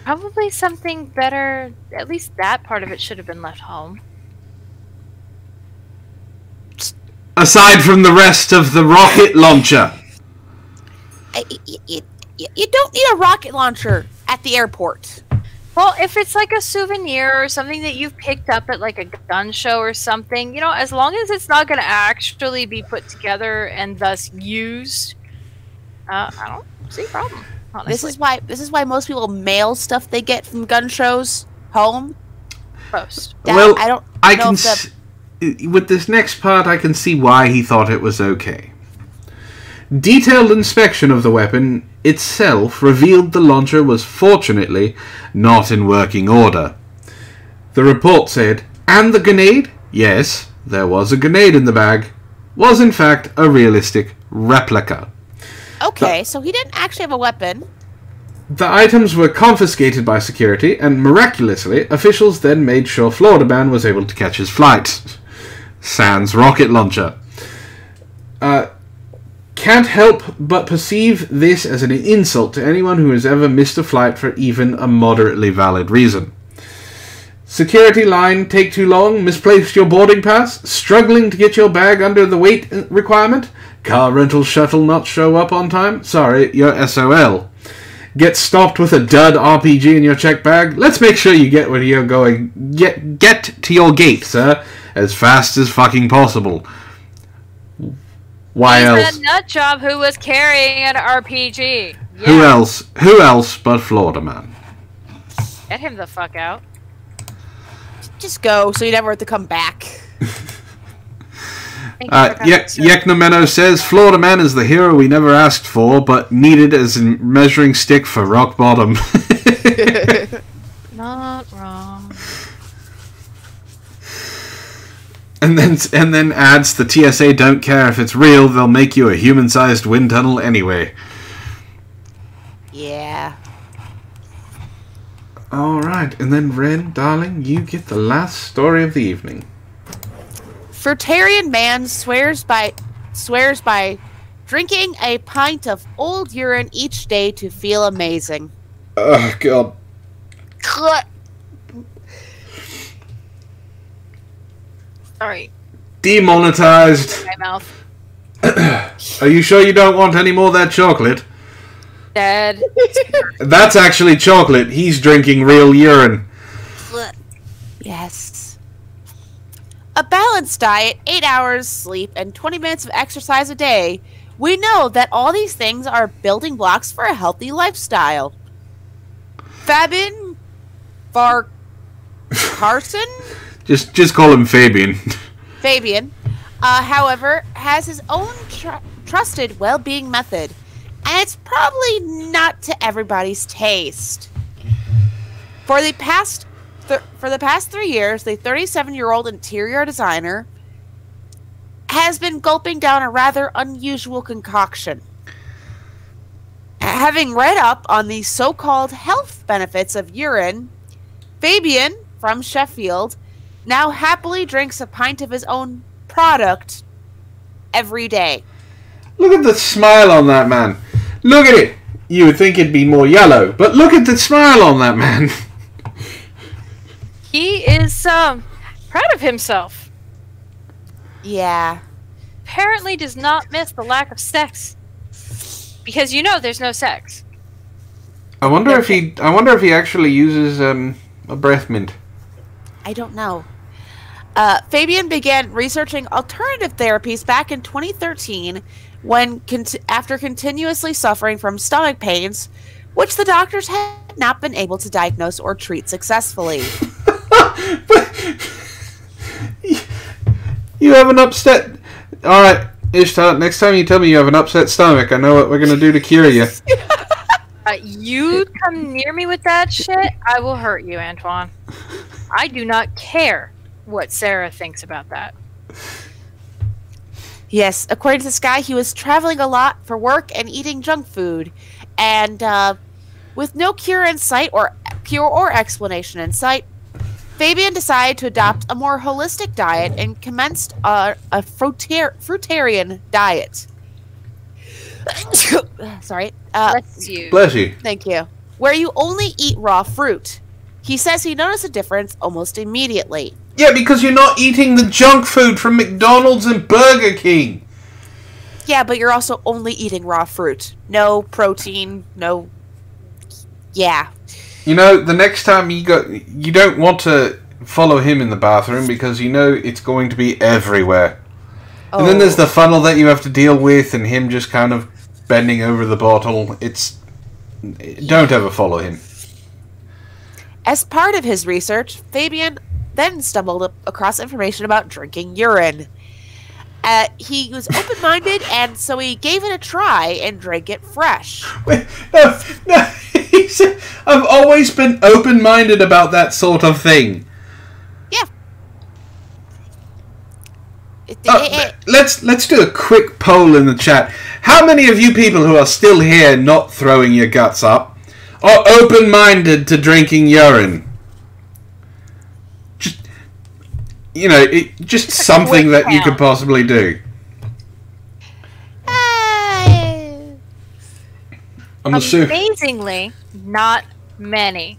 Probably something better. At least that part of it should have been left home. Aside from the rest of the rocket launcher. You don't need a rocket launcher at the airport. Well, if it's like a souvenir or something that you've picked up at like a gun show or something, as long as it's not going to actually be put together and thus used, I don't see a problem. Honestly. This is why most people mail stuff they get from gun shows home. Post. Well, I can with this next part, I can see why he thought it was okay. Detailed inspection of the weapon itself revealed the launcher was fortunately not in working order. The report said, and the grenade, yes, there was a grenade in the bag, was in fact a realistic replica. Okay, so he didn't actually have a weapon. The items were confiscated by security, and miraculously, officials then made sure Florida man was able to catch his flight. Sans rocket launcher. Can't help but perceive this as an insult to anyone who has ever missed a flight for even a moderately valid reason. Security line take too long, misplaced your boarding pass, struggling to get your bag under the weight requirement, car rental shuttle not show up on time, sorry, you're SOL. Get stopped with a dud RPG in your check bag, let's make sure you get where you're going. Get to your gate, sir, as fast as fucking possible. Why else? He's a nut job who was carrying an RPG. Yeah. Who else but Florida man? Get him the fuck out. Just go, so you never have to come back. Yeknomeno says, Florida man is the hero we never asked for, but needed as a measuring stick for rock bottom. Not wrong. And then adds, the TSA don't care if it's real, they'll make you a human-sized wind tunnel anyway. Yeah. Alright, and then Wren, darling, you get the last story of the evening. Fruitarian man swears by drinking a pint of old urine each day to feel amazing. Oh, God. Sorry. Demonetized. My mouth. Are you sure you don't want any more of that chocolate? Dad. That's actually chocolate. He's drinking real urine. Yes. A balanced diet, 8 hours sleep, and 20 minutes of exercise a day. We know that all these things are building blocks for a healthy lifestyle. Fabian Carson? Just call him Fabian. Fabian, however, has his own trusted well-being method, and it's probably not to everybody's taste. For the past 3 years, the 37-year-old interior designer has been gulping down a rather unusual concoction. Having read up on the so-called health benefits of urine, Fabian from Sheffield now happily drinks a pint of his own product every day. Look at the smile on that man. Look at it. You would think it'd be more yellow, but look at the smile on that man. He is proud of himself. Yeah. Apparently does not miss the lack of sex. Because you know there's no sex. I wonder if he actually uses a breath mint. I don't know. Fabian began researching alternative therapies back in 2013 when, after continuously suffering from stomach pains, which the doctors had not been able to diagnose or treat successfully. You have an upset... Alright, Ishtar, next time you tell me you have an upset stomach, I know what we're going to do to cure you. You come near me with that shit, I will hurt you, Antoine. I do not care what Sarah thinks about that. Yes, according to this guy, he was traveling a lot for work and eating junk food. And with no cure in sight or explanation in sight, Fabian decided to adopt a more holistic diet and commenced a fruitarian diet. Sorry. Bless you. Bless you. Thank you. Where you only eat raw fruit. He says he noticed a difference almost immediately. Yeah, because you're not eating the junk food from McDonald's and Burger King. Yeah, but you're also only eating raw fruit. No protein, no... Yeah. You know, the next time you don't want to follow him in the bathroom because you know it's going to be everywhere. Oh. And then there's the funnel that you have to deal with and him just kind of bending over the bottle. Don't ever follow him. As part of his research, Fabian then stumbled across information about drinking urine. He was open-minded, and so he gave it a try and drank it fresh. Wait, no. He said, I've always been open-minded about that sort of thing. Yeah. Let's do a quick poll in the chat. How many of you people who are still here not throwing your guts up are open-minded to drinking urine? Just, you know, just something that you could possibly do. I'm assuming. Amazingly, not many.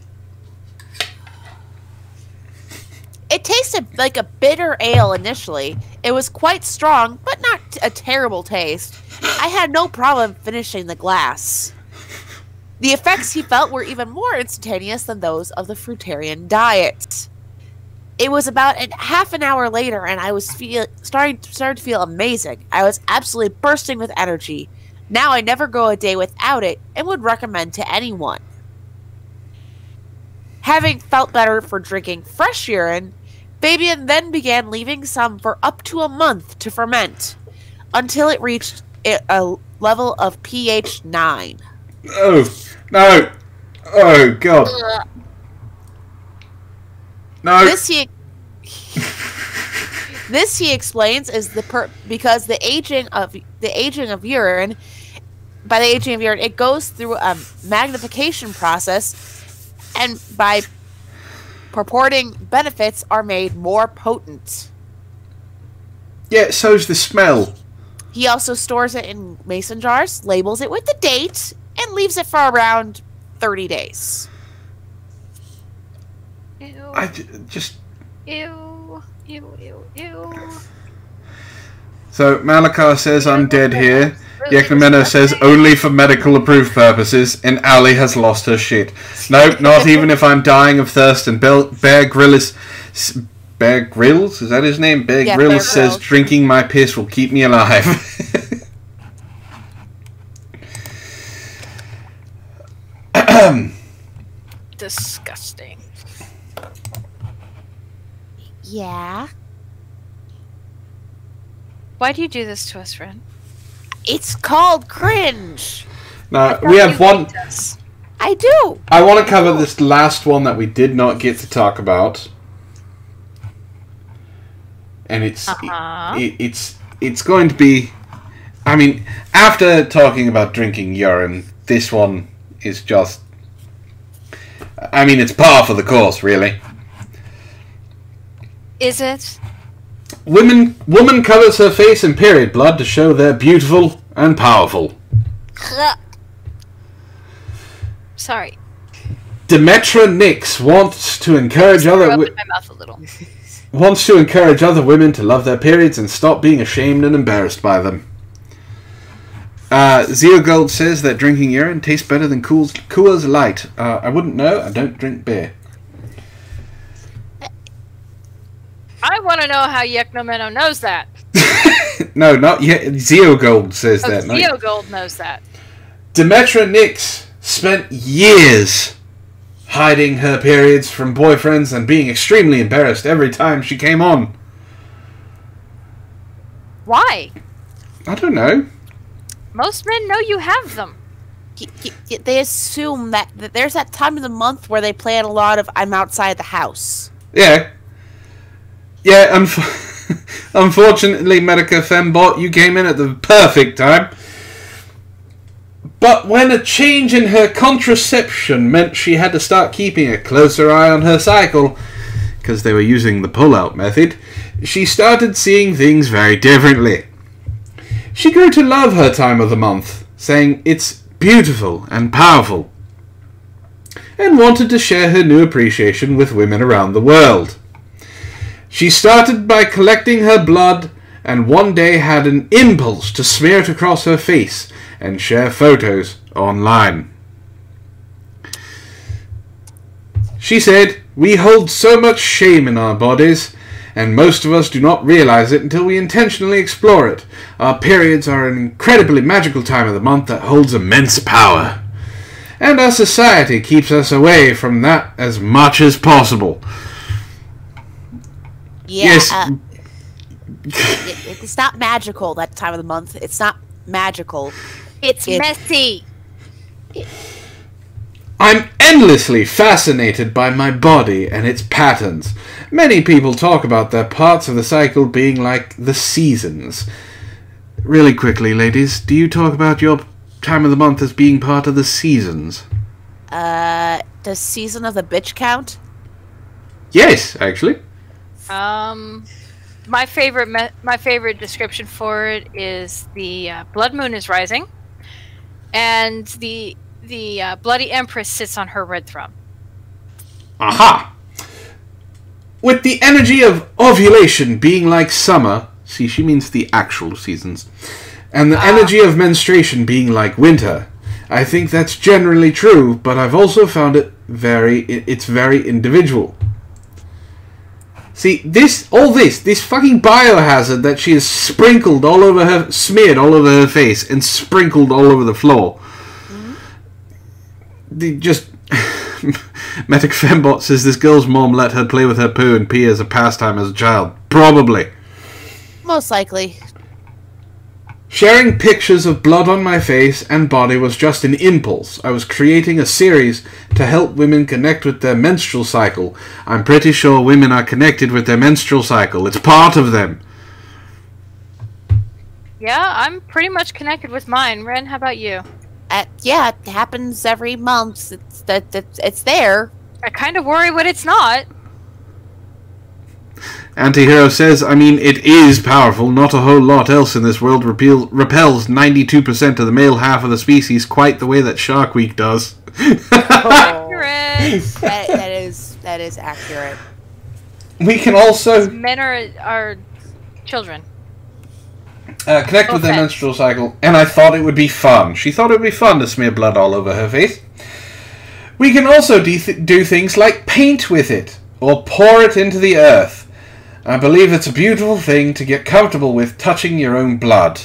It tasted like a bitter ale initially. It was quite strong, but not a terrible taste. I had no problem finishing the glass. The effects he felt were even more instantaneous than those of the fruitarian diet. It was about half an hour later, and I was starting to feel amazing. I was absolutely bursting with energy. Now I never go a day without it, and would recommend to anyone. Having felt better for drinking fresh urine, Fabian then began leaving some for up to a month to ferment, until it reached a level of pH 9. Oh, no. Oh, God. No. This he explains is because the aging of urine, by the aging of urine, it goes through a magnification process, and by purporting benefits are made more potent. Yeah, so's the smell. He also stores it in mason jars, labels it with the date, and leaves it for around 30 days. Ew. I just... Ew. Ew, ew, ew. So Malakar says I'm dead here. Yaknameno says only for medical approved purposes, and Ali has lost her shit. Nope, not even if I'm dying of thirst. And Bear Grylls, is that his name? Bear Grylls says drinking my piss will keep me alive. Disgusting. Yeah. Why do you do this to us, Wren? It's called cringe. Now, we have one... I do. I want to cover this last one that we did not get to talk about. And it's going to be... I mean, after talking about drinking urine, this one is just... I mean, it's par for the course, really. Is it? Woman covers her face in period blood to show they're beautiful and powerful. Sorry. Demetra Nix wants to encourage other my mouth a little. wants to encourage other women to love their periods and stop being ashamed and embarrassed by them. Zero Gold says that drinking urine tastes better than Coors Light. I wouldn't know. I don't drink beer. I want to know how Yaknomeno knows that. No, not yet. Zero Gold says that. Zero Gold knows that. Demetra Nix spent years hiding her periods from boyfriends and being extremely embarrassed every time she came on. Why? I don't know. Most men know you have them. They assume that there's that time of the month where they plan a lot of I'm outside the house. Yeah. Yeah, unfortunately, Medica Fembot, you came in at the perfect time. But when a change in her contraception meant she had to start keeping a closer eye on her cycle, because they were using the pull-out method, she started seeing things very differently. She grew to love her time of the month, saying it's beautiful and powerful, and wanted to share her new appreciation with women around the world. She started by collecting her blood, and one day had an impulse to smear it across her face and share photos online. She said, "We hold so much shame in our bodies, and most of us do not realize it until we intentionally explore it. Our periods are an incredibly magical time of the month that holds immense power. And our society keeps us away from that as much as possible." Yeah, yes. It's not magical that time of the month. It's not magical. It's messy. I'm endlessly fascinated by my body and its patterns. Many people talk about their parts of the cycle being like the seasons. Really quickly, ladies, do you talk about your time of the month as being part of the seasons? Does season of the bitch count? Yes, actually. My favorite description for it is the blood moon is rising, and the bloody empress sits on her red throne. Aha! With the energy of ovulation being like summer, see, she means the actual seasons, and the energy of menstruation being like winter. I think that's generally true, but I've also found it's very individual. See, this fucking biohazard that she has smeared all over her face, and sprinkled all over the floor. Medic Fembot says this girl's mom let her play with her poo and pee as a pastime as a child. Probably. Most likely. Sharing pictures of blood on my face and body was just an impulse. I was creating a series to help women connect with their menstrual cycle. I'm pretty sure women are connected with their menstrual cycle. It's part of them. Yeah, I'm pretty much connected with mine. Wren, how about you? Yeah, it happens every month. It's there. I kind of worry when it's not. Antihero says, I mean, it is powerful. Not a whole lot else in this world repels 92% of the male half of the species quite the way that Shark Week does. Accurate. that is accurate. We can also... Men are children. connect with their menstrual cycle, and I thought it would be fun. She thought it would be fun to smear blood all over her face. We can also do things like paint with it, or pour it into the earth. I believe it's a beautiful thing to get comfortable with touching your own blood.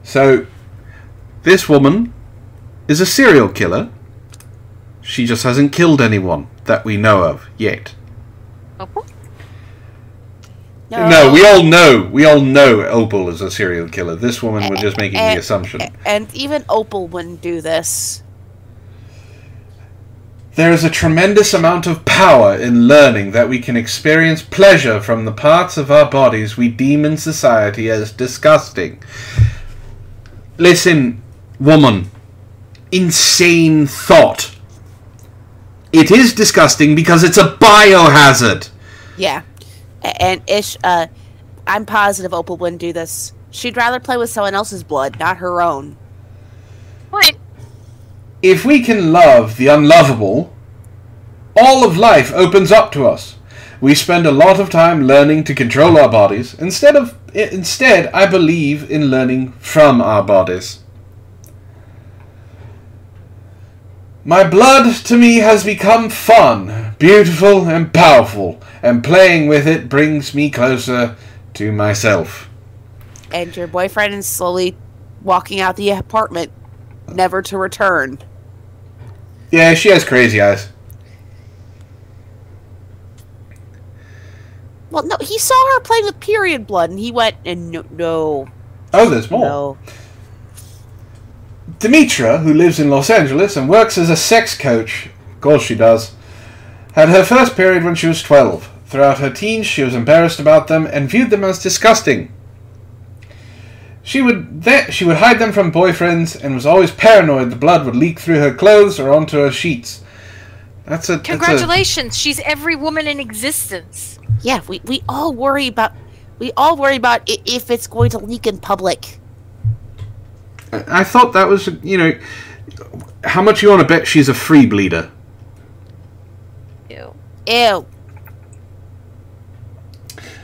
So, this woman is a serial killer. She just hasn't killed anyone that we know of yet. Opal? No, we all know Opal is a serial killer. This woman was just making the assumption. And even Opal wouldn't do this. There is a tremendous amount of power in learning that we can experience pleasure from the parts of our bodies we deem in society as disgusting. Listen, woman. Insane thought. It is disgusting because it's a biohazard. Yeah. And Ish, I'm positive Opal wouldn't do this. She'd rather play with someone else's blood, not her own. What? If we can love the unlovable, all of life opens up to us. We spend a lot of time learning to control our bodies. Instead, I believe in learning from our bodies. My blood to me has become fun, beautiful and powerful, and playing with it brings me closer to myself. And your boyfriend is slowly walking out the apartment, never to return. Yeah, she has crazy eyes. Well, no, he saw her playing with period blood, and he went, and no. Oh, there's more. No. Demetra, who lives in Los Angeles and works as a sex coach, of course she does, had her first period when she was 12. Throughout her teens, she was embarrassed about them and viewed them as disgusting. She would hide them from boyfriends and was always paranoid the blood would leak through her clothes or onto her sheets. Congratulations, she's every woman in existence. Yeah, we all worry about if it's going to leak in public. I thought that was, how much you want to bet she's a free bleeder? Ew.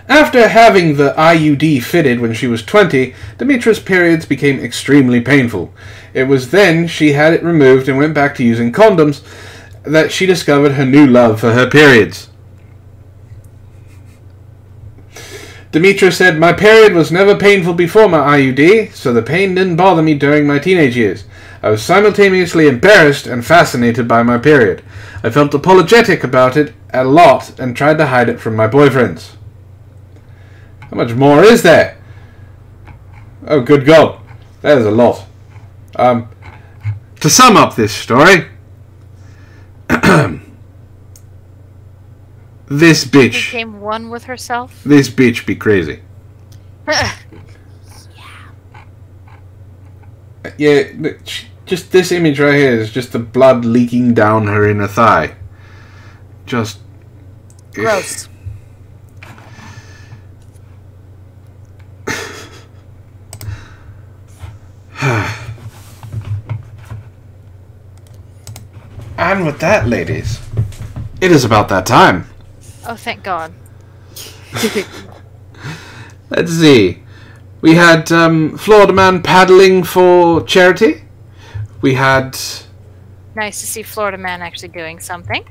After having the IUD fitted when she was 20, Demetra's periods became extremely painful. It was then she had it removed and went back to using condoms that she discovered her new love for her periods. Demetra said, "My period was never painful before my IUD, so the pain didn't bother me during my teenage years. I was simultaneously embarrassed and fascinated by my period. I felt apologetic about it a lot and tried to hide it from my boyfriends." How much more is there? Oh, good God. That is a lot. To sum up this story, this bitch Became one with herself. This bitch be crazy. Yeah, just this image right here is just the blood leaking down her inner thigh. Just gross. And with that, ladies, it is about that time. Oh, thank God. Let's see. We had Florida Man paddling for charity. We had... Nice to see Florida Man actually doing something.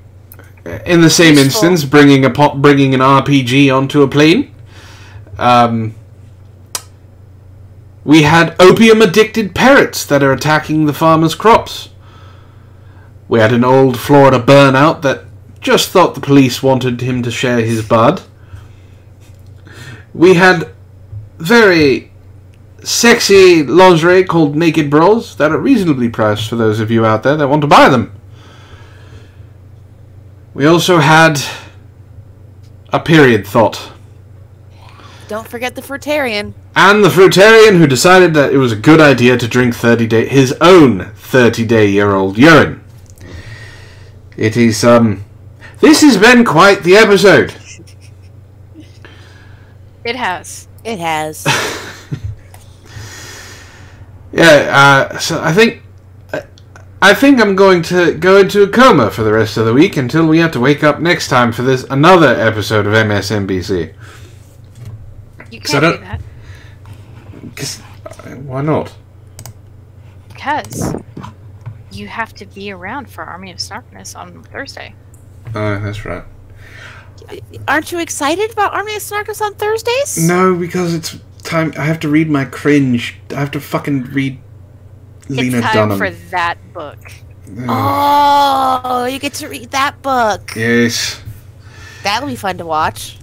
In the same instance, bringing an RPG onto a plane. We had opium-addicted parrots that are attacking the farmers' crops. We had an old Florida burnout that just thought the police wanted him to share his bud. We had very sexy lingerie called naked bras that are reasonably priced for those of you out there that want to buy them. We also had a period thought. Don't forget the fruitarian. And the fruitarian who decided that it was a good idea to drink his own 30-day-year-old urine. It is, this has been quite the episode. It has. It has. Yeah, so I think I'm going to go into a coma for the rest of the week until we have to wake up next time for another episode of MSNBC. You can't do that. Why not? Because you have to be around for Army of Snarkness on Thursday. Oh, that's right. Aren't you excited about Army of Snarkness on Thursdays? No, because it's time. I have to read my cringe. I have to fucking read Lena It's time Dunham. for that book. Oh, you get to read that book. Yes. That'll be fun to watch.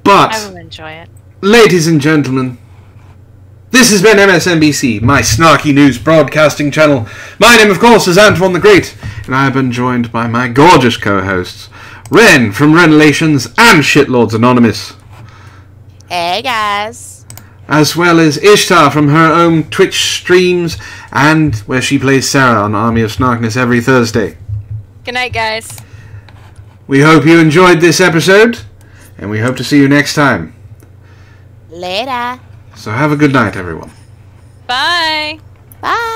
But, I will enjoy it. ladies and gentlemen, this has been MSNBC, my snarky news broadcasting channel. My name, of course, is Antoine the Great, and I have been joined by my gorgeous co-hosts, Wren from Wren Relations and Shitlords Anonymous. Hey, guys. As well as Ishtar from her own Twitch streams and where she plays Sarah on Army of Snarkness every Thursday. Good night, guys. We hope you enjoyed this episode, and we hope to see you next time. Later. So have a good night, everyone. Bye. Bye.